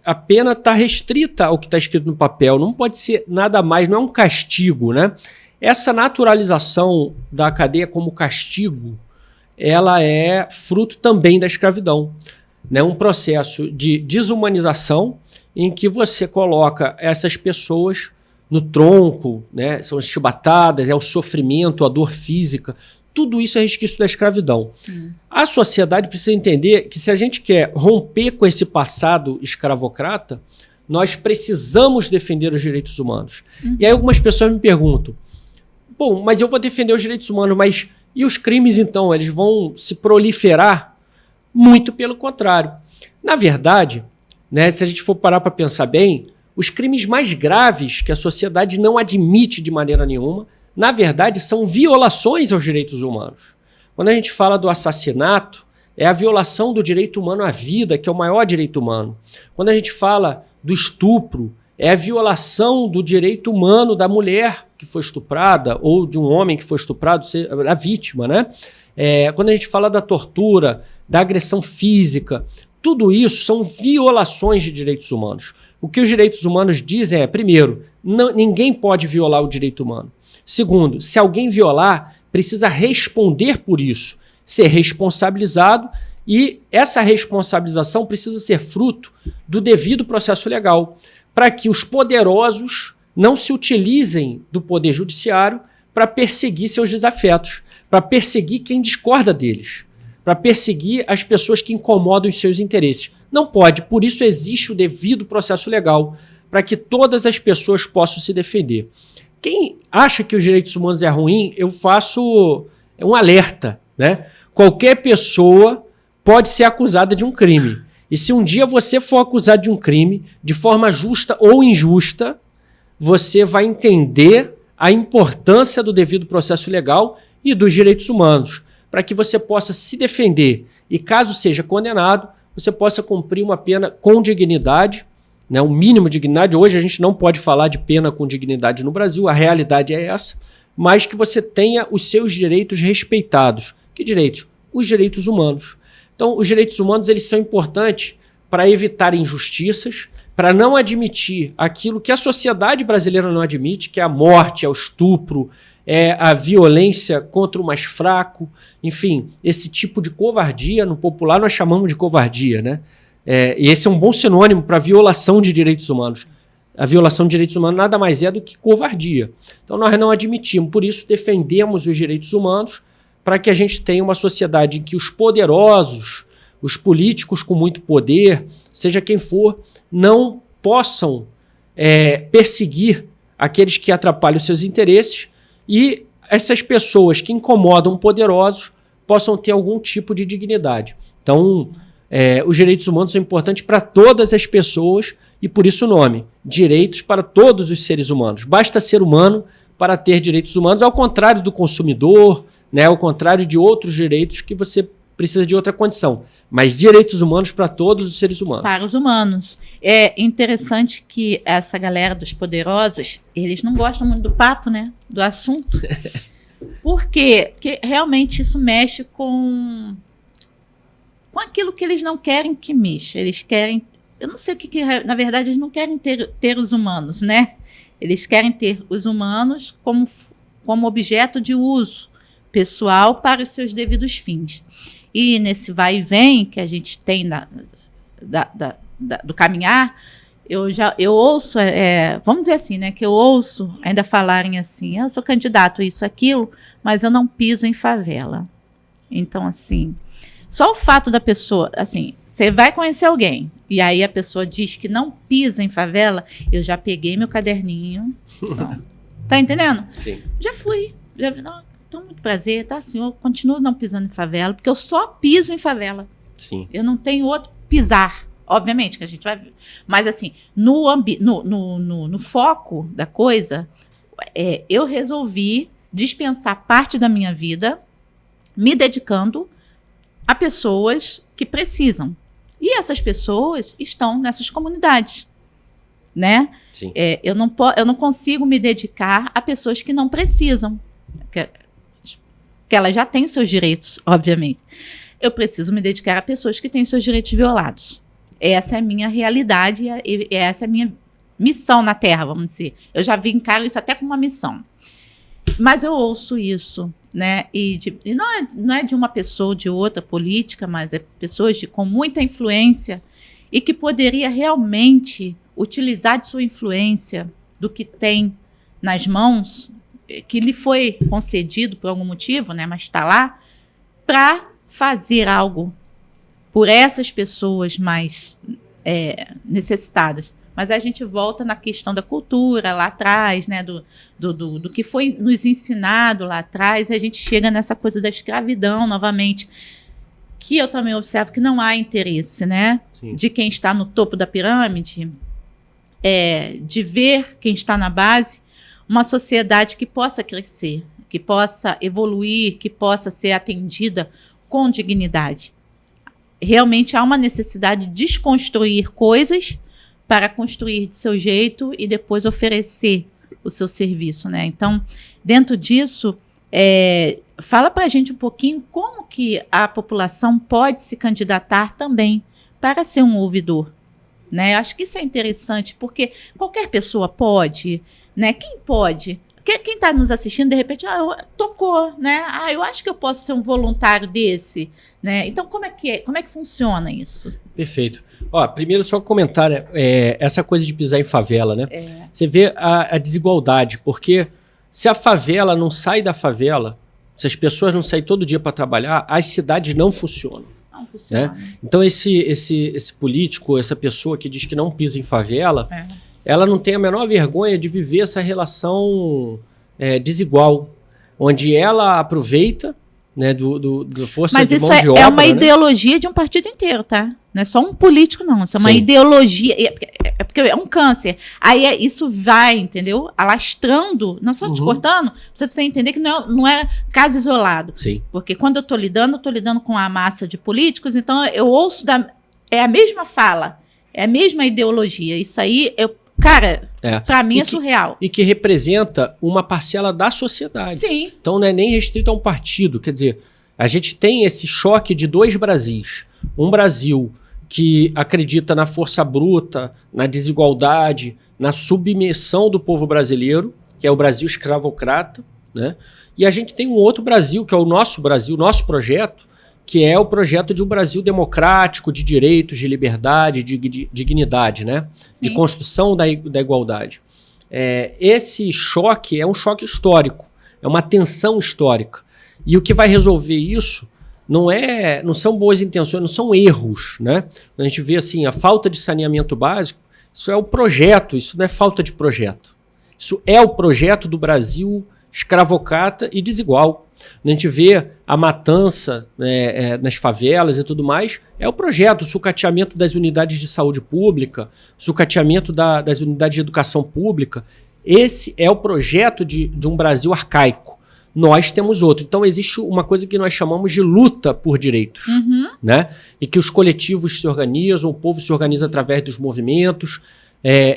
a pena está restrita ao que está escrito no papel. Não pode ser nada mais, não é um castigo, né? Essa naturalização da cadeia como castigo, ela é fruto também da escravidão. Né? Um processo de desumanização em que você coloca essas pessoas no tronco, né? São as chibatadas, é o sofrimento, a dor física. Tudo isso é resquício da escravidão. Sim. A sociedade precisa entender que se a gente quer romper com esse passado escravocrata, nós precisamos defender os direitos humanos. E aí algumas pessoas me perguntam, bom, mas eu vou defender os direitos humanos, mas e os crimes então? Eles vão se proliferar? Muito pelo contrário. Na verdade, né, se a gente for parar para pensar bem, os crimes mais graves que a sociedade não admite de maneira nenhuma, na verdade, são violações aos direitos humanos. Quando a gente fala do assassinato, é a violação do direito humano à vida, que é o maior direito humano. Quando a gente fala do estupro, é a violação do direito humano da mulher que foi estuprada, ou de um homem que foi estuprado, a vítima, né? Quando a gente fala da tortura, da agressão física, tudo isso são violações de direitos humanos. O que os direitos humanos dizem é, primeiro, ninguém pode violar o direito humano. Segundo, se alguém violar, precisa responder por isso, ser responsabilizado, e essa responsabilização precisa ser fruto do devido processo legal, para que os poderosos não se utilizem do poder judiciário para perseguir seus desafetos, para perseguir quem discorda deles, para perseguir as pessoas que incomodam os seus interesses. Não pode, por isso existe o devido processo legal, para que todas as pessoas possam se defender. Quem acha que os direitos humanos é ruim, eu faço um alerta, né? Qualquer pessoa pode ser acusada de um crime. E se um dia você for acusado de um crime, de forma justa ou injusta, você vai entender a importância do devido processo legal e dos direitos humanos, para que você possa se defender e, caso seja condenado, você possa cumprir uma pena com dignidade, né, um mínimo de dignidade. Hoje a gente não pode falar de pena com dignidade no Brasil, a realidade é essa, mas que você tenha os seus direitos respeitados. Que direitos? Os direitos humanos. Então, os direitos humanos eles são importantes para evitar injustiças, para não admitir aquilo que a sociedade brasileira não admite, que é a morte, é o estupro, é a violência contra o mais fraco, enfim, esse tipo de covardia, no popular nós chamamos de covardia, né? E esse é um bom sinônimo para violação de direitos humanos. A violação de direitos humanos nada mais é do que covardia. Então nós não admitimos, por isso defendemos os direitos humanos, para que a gente tenha uma sociedade em que os poderosos, os políticos com muito poder, seja quem for, não possam perseguir aqueles que atrapalham os seus interesses e essas pessoas que incomodam poderosos possam ter algum tipo de dignidade. Então, os direitos humanos são importantes para todas as pessoas e por isso o nome, direitos para todos os seres humanos. Basta ser humano para ter direitos humanos, ao contrário do consumidor, né, ao contrário de outros direitos que você precisa de outra condição. Mas direitos humanos para todos os seres humanos. Para os humanos. É interessante que essa galera dos poderosos, eles não gostam muito do papo, né? Do assunto. Por quê? Porque realmente isso mexe com aquilo que eles não querem que mexa. Eles querem eu não sei o que na verdade, eles não querem ter os humanos, né? Eles querem ter os humanos como objeto de uso pessoal para os seus devidos fins. E nesse vai e vem que a gente tem do caminhar, eu ouço, vamos dizer assim, né, que eu ouço ainda falarem assim, eu sou candidato a isso, aquilo, mas eu não piso em favela. Então, assim, só o fato da pessoa, assim, você vai conhecer alguém, e aí a pessoa diz que não pisa em favela, eu já peguei meu caderninho, então, tá entendendo? Sim. Já fui, não, então, muito prazer, tá, senhor, continuo não pisando em favela, porque eu só piso em favela. Sim. Eu não tenho outro pisar. Obviamente que a gente vai ver. Mas, assim, no foco da coisa, eu resolvi dispensar parte da minha vida me dedicando a pessoas que precisam. E essas pessoas estão nessas comunidades, né? Sim. Eu não consigo me dedicar a pessoas que não precisam, que elas já têm seus direitos, obviamente. Eu preciso me dedicar a pessoas que têm seus direitos violados. Essa é a minha realidade e essa é a minha missão na Terra, vamos dizer. Eu já encaro isso até como uma missão. Mas eu ouço isso, né? E não é de uma pessoa ou de outra política, mas é pessoas com muita influência e que poderia realmente utilizar de sua influência, do que tem nas mãos, que lhe foi concedido por algum motivo, né? Mas está lá, para fazer algo por essas pessoas mais necessitadas. Mas a gente volta na questão da cultura lá atrás, né, do que foi nos ensinado lá atrás, e a gente chega nessa coisa da escravidão novamente, que eu também observo que não há interesse, né, de quem está no topo da pirâmide, de ver quem está na base, uma sociedade que possa crescer, que possa evoluir, que possa ser atendida com dignidade. Realmente há uma necessidade de desconstruir coisas para construir de seu jeito e depois oferecer o seu serviço, né? Então, dentro disso, fala para a gente um pouquinho como que a população pode se candidatar também para ser um ouvidor, né? Eu acho que isso é interessante, porque qualquer pessoa pode, né? Quem pode? Quem está nos assistindo, de repente, tocou, né? Eu acho que eu posso ser um voluntário desse, né? Então, como é que funciona isso? Perfeito. Primeiro, só um comentário, essa coisa de pisar em favela, né? Você vê a desigualdade, porque se a favela não sai da favela, se as pessoas não saem todo dia para trabalhar, as cidades não funcionam. Não funciona. Né? Então, esse político, essa pessoa que diz que não pisa em favela, ela não tem a menor vergonha de viver essa relação desigual, onde ela aproveita, né, do força de mão de obra. Mas isso é uma ideologia de um partido inteiro, tá? Não é só um político, não. Isso é uma ideologia. Porque é um câncer. Aí isso vai, entendeu? Alastrando, não só te cortando, pra você entender que não é caso isolado. Sim. Porque quando eu tô lidando com a massa de políticos, então eu ouço é a mesma fala, é a mesma ideologia. Isso aí, cara, pra mim é surreal. E que representa uma parcela da sociedade. Sim. Então não é nem restrito a um partido. Quer dizer, a gente tem esse choque de dois Brasis. Um Brasil que acredita na força bruta, na desigualdade, na submissão do povo brasileiro, que é o Brasil escravocrata, né? E a gente tem um outro Brasil, que é o nosso Brasil, nosso projeto, que é o projeto de um Brasil democrático, de direitos, de liberdade, de dignidade, né? De construção da igualdade. Esse choque é um choque histórico, é uma tensão histórica. E o que vai resolver isso não são boas intenções, não são erros, né? A gente vê assim, a falta de saneamento básico, isso é o projeto, isso não é falta de projeto. Isso é o projeto do Brasil escravocrata e desigual. A gente vê a matança nas favelas e tudo mais, é o projeto, o sucateamento das unidades de saúde pública, o sucateamento das unidades de educação pública. Esse é o projeto de um Brasil arcaico. Nós temos outro. Então existe uma coisa que nós chamamos de luta por direitos, né? E que os coletivos se organizam, o povo se organiza através dos movimentos.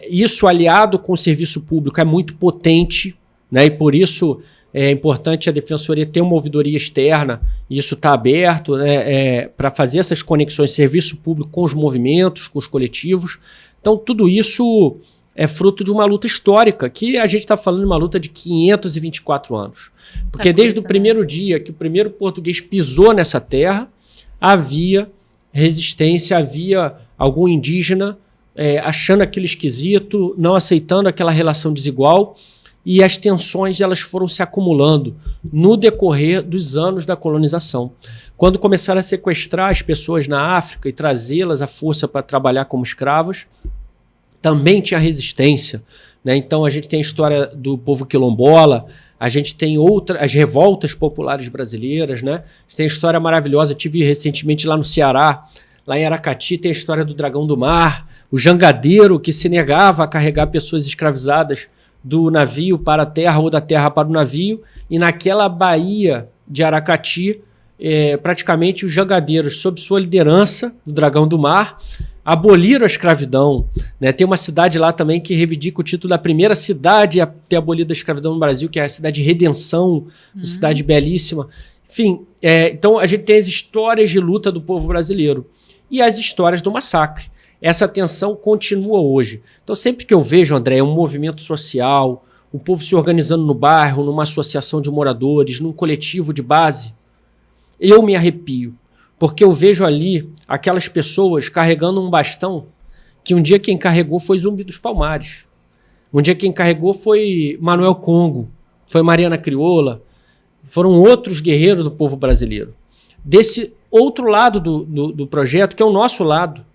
Isso aliado com o serviço público é muito potente, né? E por isso É importante a Defensoria ter uma ouvidoria externa, e isso está aberto, né, para fazer essas conexões de serviço público com os movimentos, com os coletivos. Então, tudo isso é fruto de uma luta histórica, que a gente está falando de uma luta de 524 anos. Porque desde o primeiro dia que o primeiro português pisou nessa terra, havia resistência, havia algum indígena achando aquilo esquisito, não aceitando aquela relação desigual, e as tensões elas foram se acumulando no decorrer dos anos da colonização. Quando começaram a sequestrar as pessoas na África e trazê-las à força para trabalhar como escravas, também tinha resistência, né? Então a gente tem a história do povo quilombola, a gente tem as revoltas populares brasileiras, né? A gente tem a história maravilhosa, eu tive recentemente lá no Ceará, lá em Aracati, tem a história do Dragão do Mar, o jangadeiro que se negava a carregar pessoas escravizadas do navio para a terra ou da terra para o navio, e naquela baía de Aracati, praticamente os jangadeiros, sob sua liderança, do Dragão do Mar, aboliram a escravidão, né? Tem uma cidade lá também que reivindica o título da primeira cidade a ter abolido a escravidão no Brasil, que é a cidade de Redenção, uma cidade belíssima. Enfim, então a gente tem as histórias de luta do povo brasileiro e as histórias do massacre. Essa tensão continua hoje. Então sempre que eu vejo, André, um movimento social, o povo se organizando no bairro, numa associação de moradores, num coletivo de base, eu me arrepio. Porque eu vejo ali aquelas pessoas carregando um bastão que um dia quem carregou foi Zumbi dos Palmares. Um dia quem carregou foi Manuel Congo, foi Mariana Crioula, foram outros guerreiros do povo brasileiro. Desse outro lado do projeto, que é o nosso lado,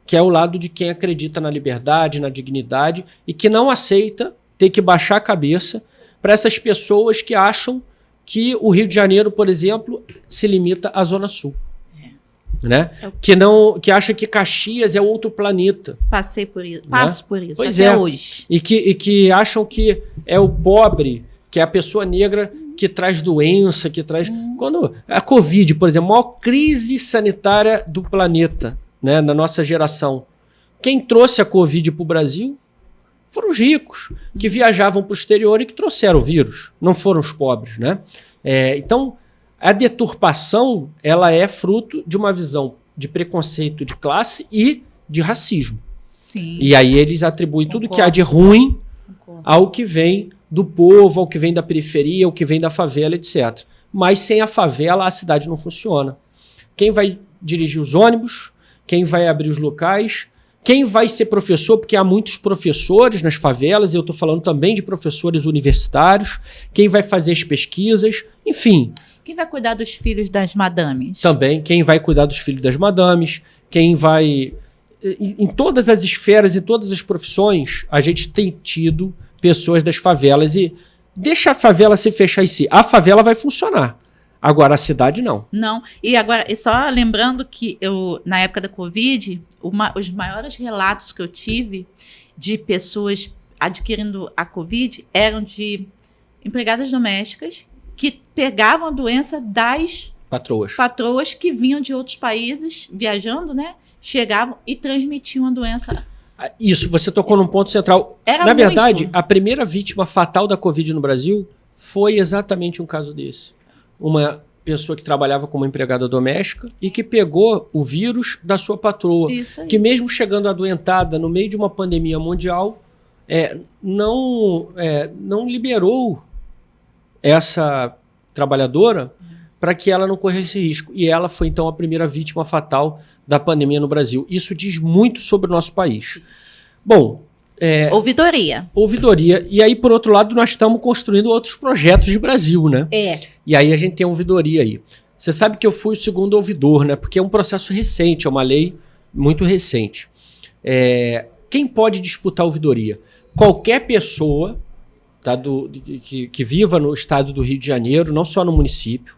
que é o lado de quem acredita na liberdade, na dignidade e que não aceita ter que baixar a cabeça para essas pessoas que acham que o Rio de Janeiro, por exemplo, se limita à Zona Sul. Né? Que acha que Caxias é outro planeta. Passei por isso, passo por isso pois até hoje. E que acham que é o pobre, que é a pessoa negra que traz doença, que traz... Quando a Covid, por exemplo, a maior crise sanitária do planeta, né, na nossa geração. Quem trouxe a Covid para o Brasil foram os ricos, que viajavam para o exterior e que trouxeram o vírus. Não foram os pobres, né? Então, a deturpação, ela é fruto de uma visão de preconceito de classe e de racismo. Sim. E aí eles atribuem tudo que há de ruim ao que vem do povo, ao que vem da periferia, ao que vem da favela, etc. Mas sem a favela, a cidade não funciona. Quem vai dirigir os ônibus? Quem vai abrir os locais? Quem vai ser professor? Porque há muitos professores nas favelas, eu estou falando também de professores universitários. Quem vai fazer as pesquisas? Enfim... Quem vai cuidar dos filhos das madames? Também, quem vai cuidar dos filhos das madames, quem vai... Em todas as esferas, em todas as profissões, a gente tem tido pessoas das favelas e deixa a favela se fechar em si. A favela vai funcionar, agora a cidade não. Não, e agora, e só lembrando que eu, na época da Covid, os maiores relatos que eu tive de pessoas adquirindo a Covid eram de empregadas domésticas que pegavam a doença das patroas que vinham de outros países, viajando, né? Chegavam e transmitiam a doença. Isso, você tocou num ponto central. Na verdade, a primeira vítima fatal da Covid no Brasil foi exatamente um caso desse. Uma pessoa que trabalhava como empregada doméstica e que pegou o vírus da sua patroa. Que mesmo chegando adoentada no meio de uma pandemia mundial, não liberou essa trabalhadora para que ela não corresse risco. E ela foi, então, a primeira vítima fatal da pandemia no Brasil. Isso diz muito sobre o nosso país. Bom... Ouvidoria. E aí, por outro lado, nós estamos construindo outros projetos de Brasil, né? E aí a gente tem a ouvidoria aí. Você sabe que eu fui o segundo ouvidor, né? Porque é um processo recente, é uma lei muito recente. Quem pode disputar a ouvidoria? Qualquer pessoa... Tá, que viva no estado do Rio de Janeiro, não só no município,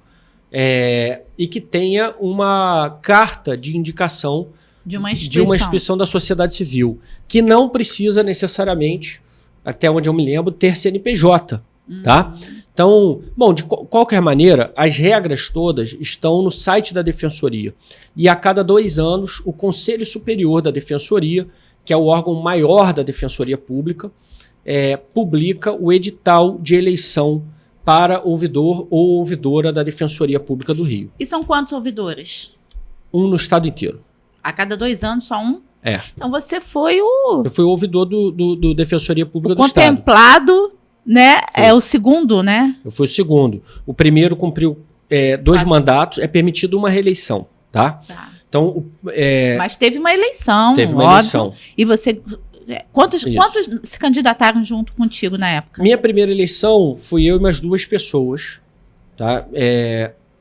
e que tenha uma carta de indicação de uma instituição da sociedade civil, que não precisa necessariamente, até onde eu me lembro, ter CNPJ. Tá? Então, bom, de qualquer maneira, as regras todas estão no site da Defensoria. E a cada 2 anos, o Conselho Superior da Defensoria, que é o órgão maior da Defensoria Pública, publica o edital de eleição para ouvidor ou ouvidora da Defensoria Pública do Rio. E são quantos ouvidores? Um no estado inteiro. A cada 2 anos, só um? É. Então você foi o... Eu fui o ouvidor do Defensoria Pública do Estado. Contemplado, né? Foi. É o segundo, né? Eu fui o segundo. O primeiro cumpriu 2 mandatos, é permitido uma reeleição, tá? Então, mas teve uma eleição, teve uma óbvio. Eleição. E você... Quantos se candidataram junto contigo na época? Minha primeira eleição fui eu e mais 2 pessoas, tá?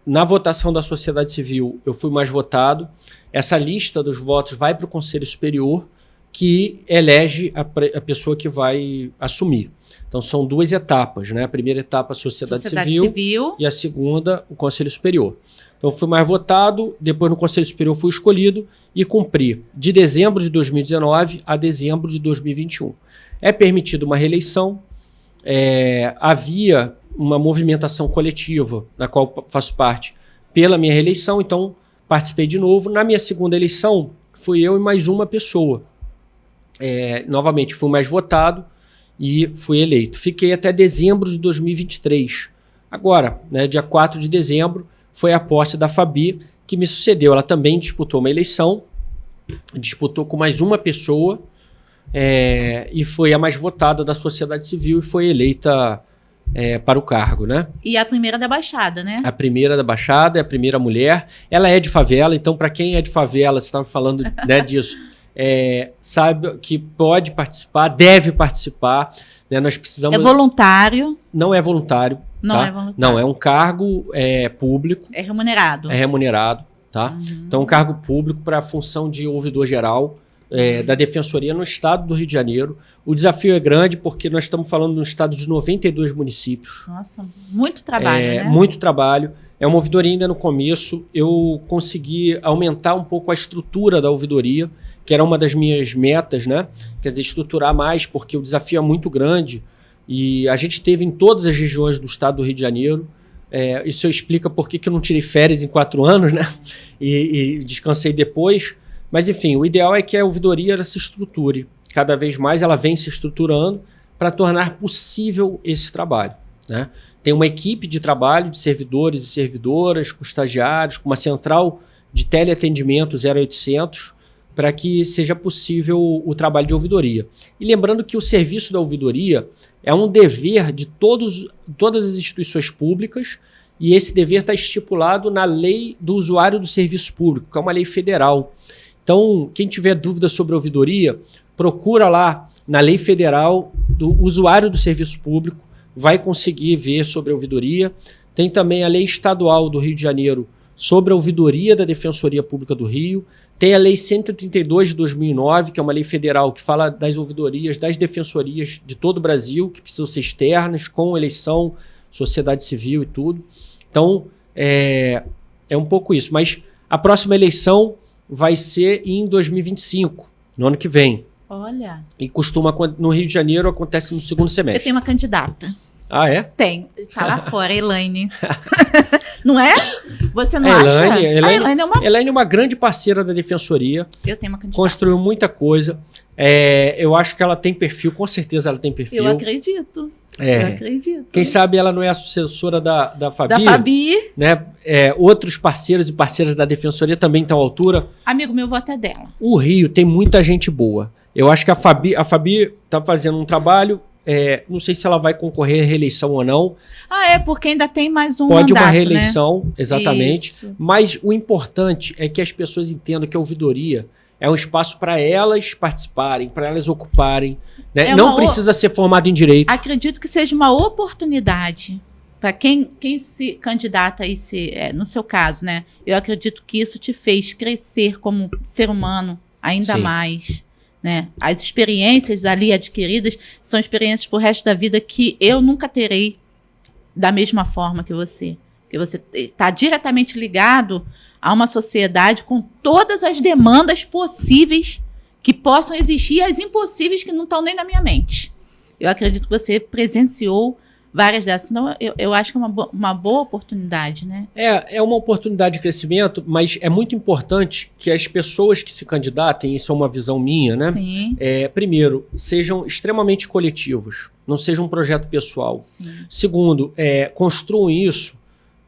Na votação da sociedade civil, eu fui mais votado. Essa lista dos votos vai para o Conselho Superior, que elege a pessoa que vai assumir. Então, são 2 etapas, né? A primeira etapa, a sociedade civil, e a segunda, o Conselho Superior. Então, eu fui mais votado, depois no Conselho Superior fui escolhido e cumpri de dezembro de 2019 a dezembro de 2021. É permitida uma reeleição, havia uma movimentação coletiva, da qual faço parte, pela minha reeleição, então participei de novo. Na minha segunda eleição, fui eu e mais uma pessoa. Novamente, fui mais votado e fui eleito. Fiquei até dezembro de 2023. Agora, né, dia 4 de dezembro, foi a posse da Fabi, que me sucedeu. Ela também disputou uma eleição, disputou com mais uma pessoa, e foi a mais votada da sociedade civil e foi eleita para o cargo, né? E a primeira da Baixada, né? A primeira da Baixada, é a primeira mulher. Ela é de favela, então para quem é de favela, você estava falando, né, disso, sabe que pode participar, deve participar, né? Nós precisamos... É voluntário? Não é voluntário. Não, tá? é voluntário. Não, é um cargo público. É remunerado. É remunerado, tá? Uhum. Então, é um cargo público para a função de ouvidor geral da Defensoria no estado do Rio de Janeiro. O desafio é grande porque nós estamos falando de um estado de 92 municípios. Nossa, muito trabalho, né? Muito trabalho. É uma ouvidoria ainda no começo. Eu consegui aumentar um pouco a estrutura da ouvidoria, que era uma das minhas metas, né? Quer dizer, estruturar mais, porque o desafio é muito grande. E a gente teve em todas as regiões do estado do Rio de Janeiro. Isso explica por que eu não tirei férias em 4 anos, né? E descansei depois. Mas, enfim, o ideal é que a ouvidoria ela se estruture. Cada vez mais ela vem se estruturando para tornar possível esse trabalho, né? Tem uma equipe de trabalho de servidores e servidoras, com estagiários, com uma central de teleatendimento 0800, para que seja possível o trabalho de ouvidoria. E lembrando que o serviço da ouvidoria é um dever de todas as instituições públicas, e esse dever está estipulado na Lei do Usuário do Serviço Público, que é uma lei federal. Então, quem tiver dúvida sobre a ouvidoria, procura lá na Lei Federal do Usuário do Serviço Público, vai conseguir ver sobre a ouvidoria. Tem também a Lei Estadual do Rio de Janeiro sobre a ouvidoria da Defensoria Pública do Rio. Tem a Lei 132 de 2009, que é uma lei federal que fala das ouvidorias, das defensorias de todo o Brasil, que precisam ser externas, com eleição, sociedade civil e tudo. Então, é um pouco isso. Mas a próxima eleição vai ser em 2025, no ano que vem. Olha. E no Rio de Janeiro, acontece no segundo semestre. Eu tenho uma candidata. Ah, é? Tem. Tá lá fora, Elaine. Não é? Você não Elaine, acha? Elaine é uma grande parceira da Defensoria. Eu tenho uma candidata. Construiu muita coisa. Eu acho que ela tem perfil, com certeza ela tem perfil. Eu acredito. Eu acredito. Quem sabe ela não é a sucessora da Fabi. Da Fabi. Né? Outros parceiros e parceiras da Defensoria também estão à altura. Amigo, meu voto é dela. O Rio tem muita gente boa. Eu acho que a Fabi está fazendo um trabalho. Não sei se ela vai concorrer à reeleição ou não. Porque ainda tem mais um Pode mandato, uma reeleição, né? Exatamente. Isso. Mas o importante é que as pessoas entendam que a ouvidoria é um espaço para elas participarem, para elas ocuparem. Né? Não precisa ser formado em direito. Acredito que seja uma oportunidade para quem se candidata aí, no seu caso, né? Eu acredito que isso te fez crescer como ser humano ainda mais. Né? As experiências ali adquiridas são experiências pro resto da vida que eu nunca terei da mesma forma que você. Porque você está diretamente ligado a uma sociedade com todas as demandas possíveis que possam existir e as impossíveis que não estão nem na minha mente. Eu acredito que você presenciou várias dessas. Então, eu acho que é uma boa oportunidade, né? É uma oportunidade de crescimento, mas é muito importante que as pessoas que se candidatem, isso é uma visão minha, né? Sim. Primeiro, sejam extremamente coletivos, não seja um projeto pessoal. Sim. Segundo, construam isso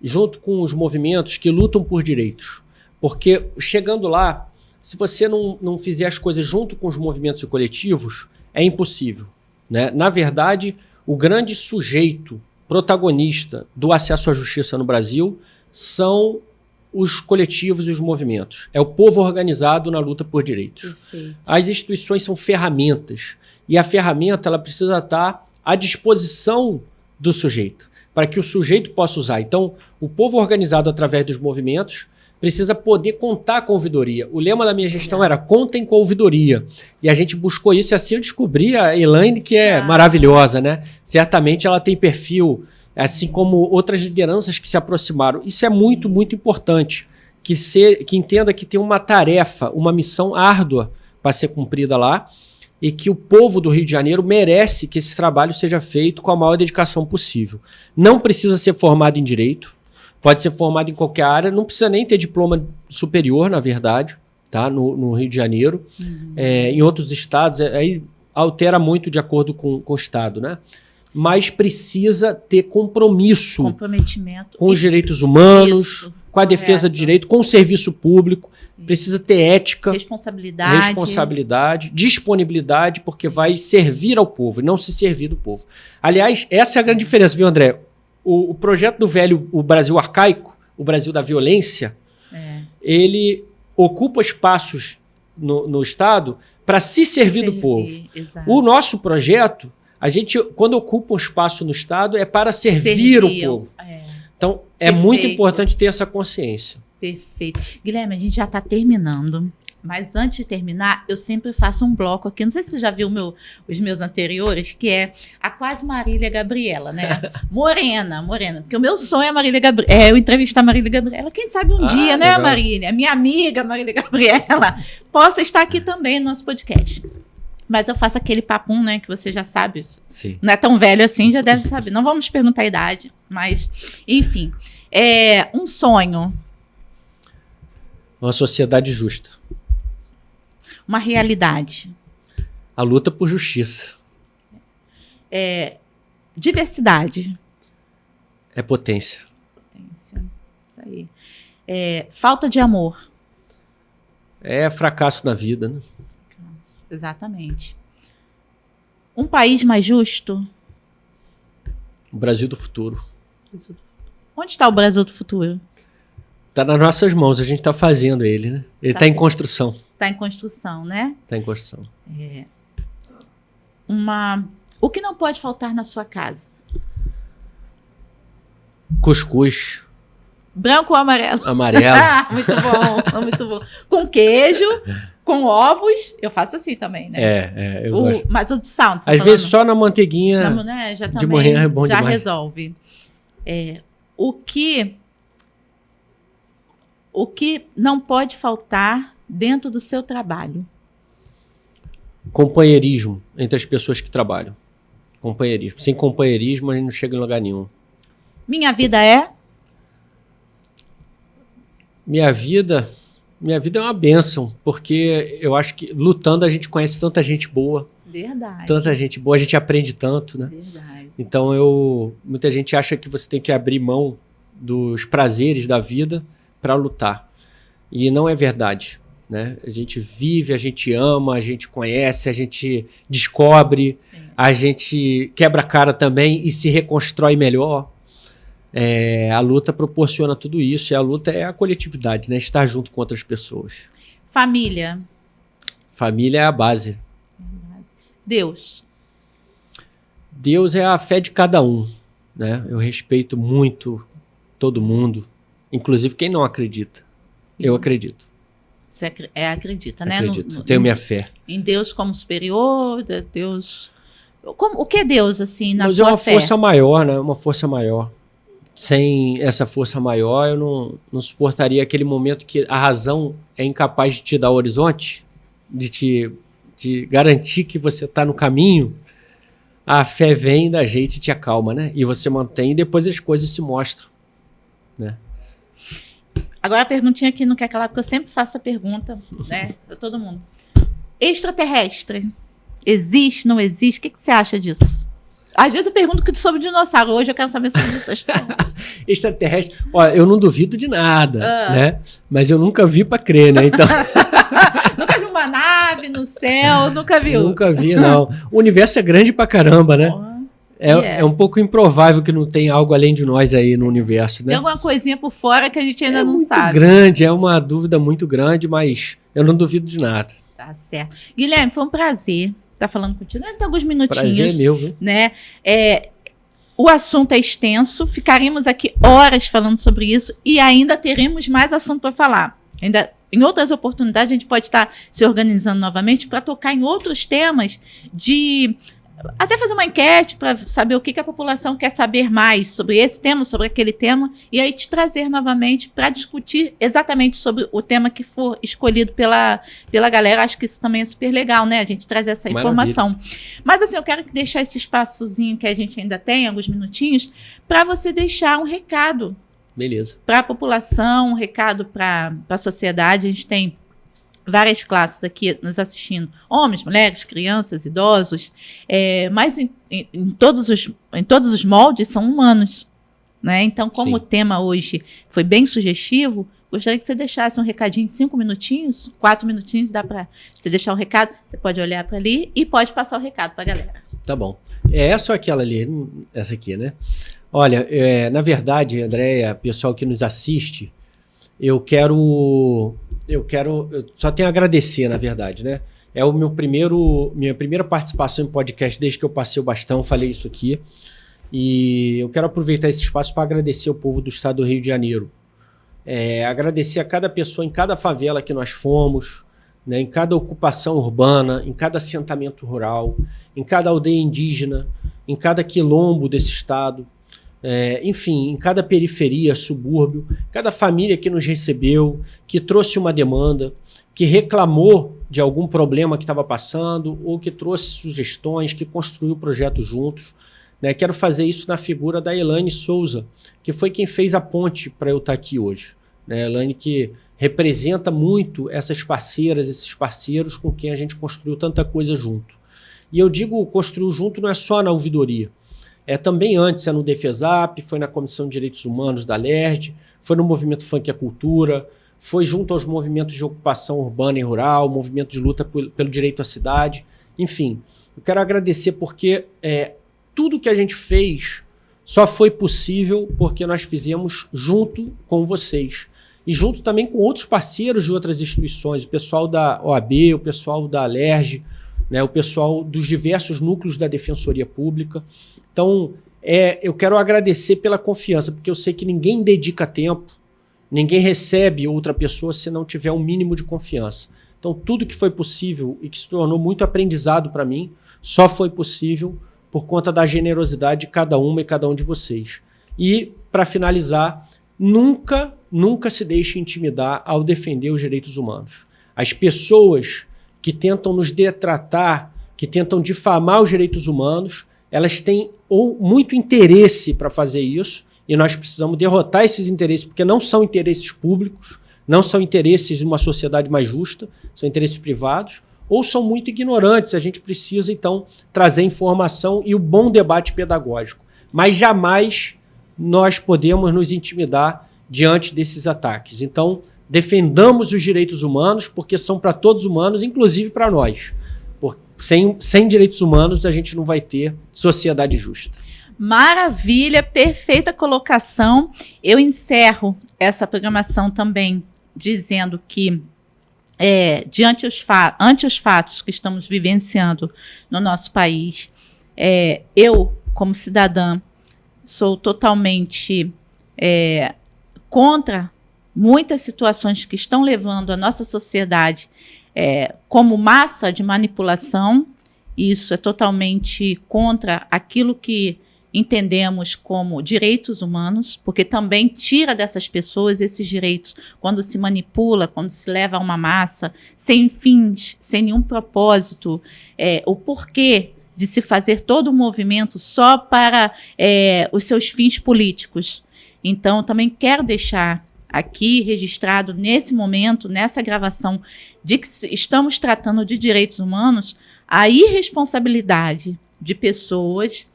junto com os movimentos que lutam por direitos. Porque chegando lá, se você não fizer as coisas junto com os movimentos e coletivos, é impossível, né? Na verdade, o grande sujeito protagonista do acesso à justiça no Brasil são os coletivos e os movimentos. É o povo organizado na luta por direitos. Perfeito. As instituições são ferramentas. E a ferramenta ela precisa estar à disposição do sujeito, para que o sujeito possa usar. Então, o povo organizado através dos movimentos precisa poder contar com a ouvidoria. O lema da minha gestão era contem com a ouvidoria. E a gente buscou isso e assim eu descobri a Elaine, que é maravilhosa, né? Certamente ela tem perfil, assim como outras lideranças que se aproximaram. Isso é muito, muito importante. Que entenda que tem uma tarefa, uma missão árdua para ser cumprida lá e que o povo do Rio de Janeiro merece que esse trabalho seja feito com a maior dedicação possível. Não precisa ser formado em direito. Pode ser formado em qualquer área, não precisa nem ter diploma superior, na verdade, tá? No Rio de Janeiro. Uhum. Em outros estados, aí altera muito de acordo com o estado, né? Mas precisa ter comprometimento com os direitos humanos, com a defesa do direito, com o serviço público. Precisa ter ética, responsabilidade, disponibilidade, porque vai servir ao povo e não se servir do povo. Aliás, essa é a grande diferença, viu, André? O projeto do velho, o Brasil arcaico, o Brasil da violência, ele ocupa espaços no Estado para se servir do povo. Exato. O nosso projeto, a gente, quando ocupa um espaço no Estado, é para servir o povo. Então, é muito importante ter essa consciência. Perfeito. Guilherme, a gente já está terminando. Mas antes de terminar, eu sempre faço um bloco aqui. Não sei se você já viu os meus anteriores, que é a quase Marília Gabriela, né? Morena. Porque o meu sonho é Marília Gabriela. Eu entrevistar a Marília Gabriela. Quem sabe um dia, né, legal. Marília? Minha amiga Marília Gabriela possa estar aqui também no nosso podcast. Mas eu faço aquele papum, né? Que você já sabe. Sim. Não é tão velho assim, já deve saber. Não vamos perguntar a idade, mas, enfim. Um sonho. Uma sociedade justa. Uma realidade. A luta por justiça. Diversidade. É potência. Potência. Isso aí. Falta de amor. É fracasso na vida, né? Exatamente. Um país mais justo. O Brasil do futuro. Onde está o Brasil do futuro? Está nas nossas mãos, a gente está fazendo ele, né? Ele está em construção. Está em construção, né? Está em construção. O que não pode faltar na sua casa? Cuscuz. Branco ou amarelo? Amarelo. Muito bom, muito bom. Com queijo, com ovos. Eu faço assim também, né? Eu gosto. Mas o de sal, você às vezes só na manteiguinha já de manhã é bom já demais. Resolve. O que não pode faltar dentro do seu trabalho? Companheirismo entre as pessoas que trabalham. Companheirismo. Sem companheirismo, a gente não chega em lugar nenhum. Minha vida é? Minha vida é uma bênção, porque eu acho que lutando a gente conhece tanta gente boa. Verdade. Tanta gente boa, a gente aprende tanto, né? Verdade. Então, muita gente acha que você tem que abrir mão dos prazeres da vida para lutar. E não é verdade, né? A gente vive, a gente ama, a gente conhece, a gente descobre, a gente quebra a cara também e se reconstrói melhor. A luta proporciona tudo isso, e a luta é a coletividade, né? Estar junto com outras pessoas. Família. Família é a base. Deus. Deus é a fé de cada um, né? Eu respeito muito todo mundo, inclusive quem não acredita. Eu acredito. Você acredita, né? Acredito, tenho minha fé. Em Deus como superior, Deus... O que é Deus, assim, na Deus sua fé? É uma força maior, né? Uma força maior. Sem essa força maior, eu não suportaria aquele momento que a razão é incapaz de te dar o horizonte, de garantir que você está no caminho. a fé vem da gente e te acalma, né? E você mantém e depois as coisas se mostram, né? Agora a perguntinha que não quer calar, porque eu sempre faço a pergunta, né, para todo mundo. Extraterrestre, existe, não existe? O que você acha disso? Às vezes eu pergunto sobre dinossauro, hoje eu quero saber sobre extraterrestre. Extraterrestre, olha, eu não duvido de nada, né? Mas eu nunca vi para crer, né? Então... Nunca vi uma nave no céu, nunca viu? Nunca vi, não. O universo é grande pra caramba, né? É um pouco improvável que não tenha algo além de nós aí no universo, né? Tem alguma coisinha por fora que a gente ainda não sabe. É muito grande, é uma dúvida muito grande, mas eu não duvido de nada. Tá certo. Guilherme, foi um prazer estar falando contigo. Tem alguns minutinhos. Prazer é meu, viu? Né? O assunto é extenso, ficaríamos aqui horas falando sobre isso e ainda teremos mais assunto para falar. Em outras oportunidades, a gente pode estar se organizando novamente para tocar em outros temas até fazer uma enquete para saber o que a população quer saber mais sobre esse tema, sobre aquele tema, e aí te trazer novamente para discutir exatamente sobre o tema que for escolhido pela galera. Acho que isso também é super legal, né? A gente trazer essa informação. Mas assim, eu quero deixar esse espaçozinho que a gente ainda tem, alguns minutinhos, para você deixar um recado. Beleza. Para a população, um recado para a sociedade. A gente tem várias classes aqui nos assistindo, homens, mulheres, crianças, idosos, mas em todos os moldes são humanos, né? Então, como o tema hoje foi bem sugestivo, gostaria que você deixasse um recadinho em 5 minutinhos, 4 minutinhos, dá para você deixar um recado, você pode olhar para ali e pode passar o recado para a galera. Tá bom. É essa ou aquela ali? Essa aqui, né? Olha, na verdade, Andréia, pessoal que nos assiste, eu só tenho a agradecer, na verdade, né? É minha primeira participação em podcast desde que eu passei o bastão, falei isso aqui. E eu quero aproveitar esse espaço para agradecer ao povo do estado do Rio de Janeiro. Agradecer a cada pessoa em cada favela que nós fomos, né? Em cada ocupação urbana, em cada assentamento rural, em cada aldeia indígena, em cada quilombo desse estado. Enfim, em cada periferia, subúrbio, cada família que nos recebeu, que trouxe uma demanda, que reclamou de algum problema que estava passando, ou que trouxe sugestões, que construiu o projeto juntos, né? Quero fazer isso na figura da Elaine Souza, que foi quem fez a ponte para eu estar aqui hoje, né? Elaine que representa muito essas parceiras, esses parceiros com quem a gente construiu tanta coisa junto. E eu digo construiu junto não é só na ouvidoria, também antes, no Defesap, foi na Comissão de Direitos Humanos da LERJ, foi no Movimento Funk e Cultura, foi junto aos movimentos de ocupação urbana e rural, movimento de luta pelo direito à cidade. Enfim, eu quero agradecer porque tudo que a gente fez só foi possível porque nós fizemos junto com vocês. E junto também com outros parceiros de outras instituições, o pessoal da OAB, o pessoal da LERJ, né, o pessoal dos diversos núcleos da Defensoria Pública. Então, eu quero agradecer pela confiança, porque eu sei que ninguém dedica tempo, ninguém recebe outra pessoa se não tiver um mínimo de confiança. Então, tudo que foi possível e que se tornou muito aprendizado para mim, só foi possível por conta da generosidade de cada uma e cada um de vocês. E, para finalizar, nunca se deixe intimidar ao defender os direitos humanos. As pessoas que tentam nos detratar, que tentam difamar os direitos humanos, elas têm muito interesse para fazer isso, e nós precisamos derrotar esses interesses, porque não são interesses públicos, não são interesses de uma sociedade mais justa, são interesses privados, ou são muito ignorantes. A gente precisa, então, trazer informação e o bom debate pedagógico. Mas jamais nós podemos nos intimidar diante desses ataques. Então, defendamos os direitos humanos, porque são para todos humanos, inclusive para nós. Sem direitos humanos, a gente não vai ter sociedade justa. Maravilha, perfeita colocação. Eu encerro essa programação também dizendo que, ante os fatos que estamos vivenciando no nosso país, eu, como cidadã, sou totalmente contra muitas situações que estão levando a nossa sociedade como massa de manipulação. Isso é totalmente contra aquilo que entendemos como direitos humanos, porque também tira dessas pessoas esses direitos quando se manipula, quando se leva a uma massa sem fins, sem nenhum propósito. O porquê de se fazer todo o movimento só para os seus fins políticos. Então, também quero deixar aqui registrado nesse momento, nessa gravação, de que estamos tratando de direitos humanos, a irresponsabilidade de pessoas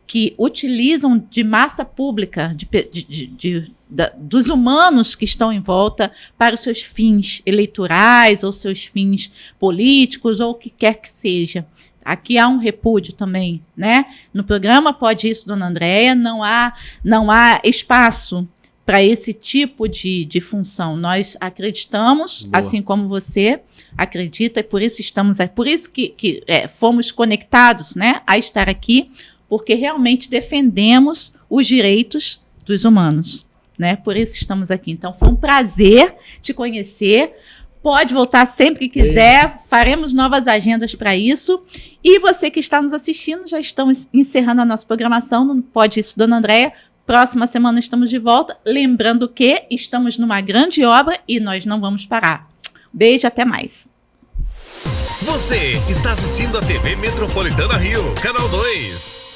que utilizam de massa pública, dos humanos que estão em volta para os seus fins eleitorais ou seus fins políticos ou o que quer que seja. Aqui há um repúdio também, né? No programa Pode Isso, Dona Andréia, não há espaço para esse tipo de função. Nós acreditamos, assim como você acredita, e por isso estamos aqui, por isso que fomos conectados, né, a estar aqui, porque realmente defendemos os direitos dos humanos, né? Por isso estamos aqui. Então, foi um prazer te conhecer. Pode voltar sempre que quiser, faremos novas agendas para isso. E você que está nos assistindo, já estamos encerrando a nossa programação no Pode Isso, Dona Andréia. Próxima semana estamos de volta. Lembrando que estamos numa grande obra e nós não vamos parar. Beijo, até mais. Você está assistindo a TV Metropolitana Rio, Canal 2.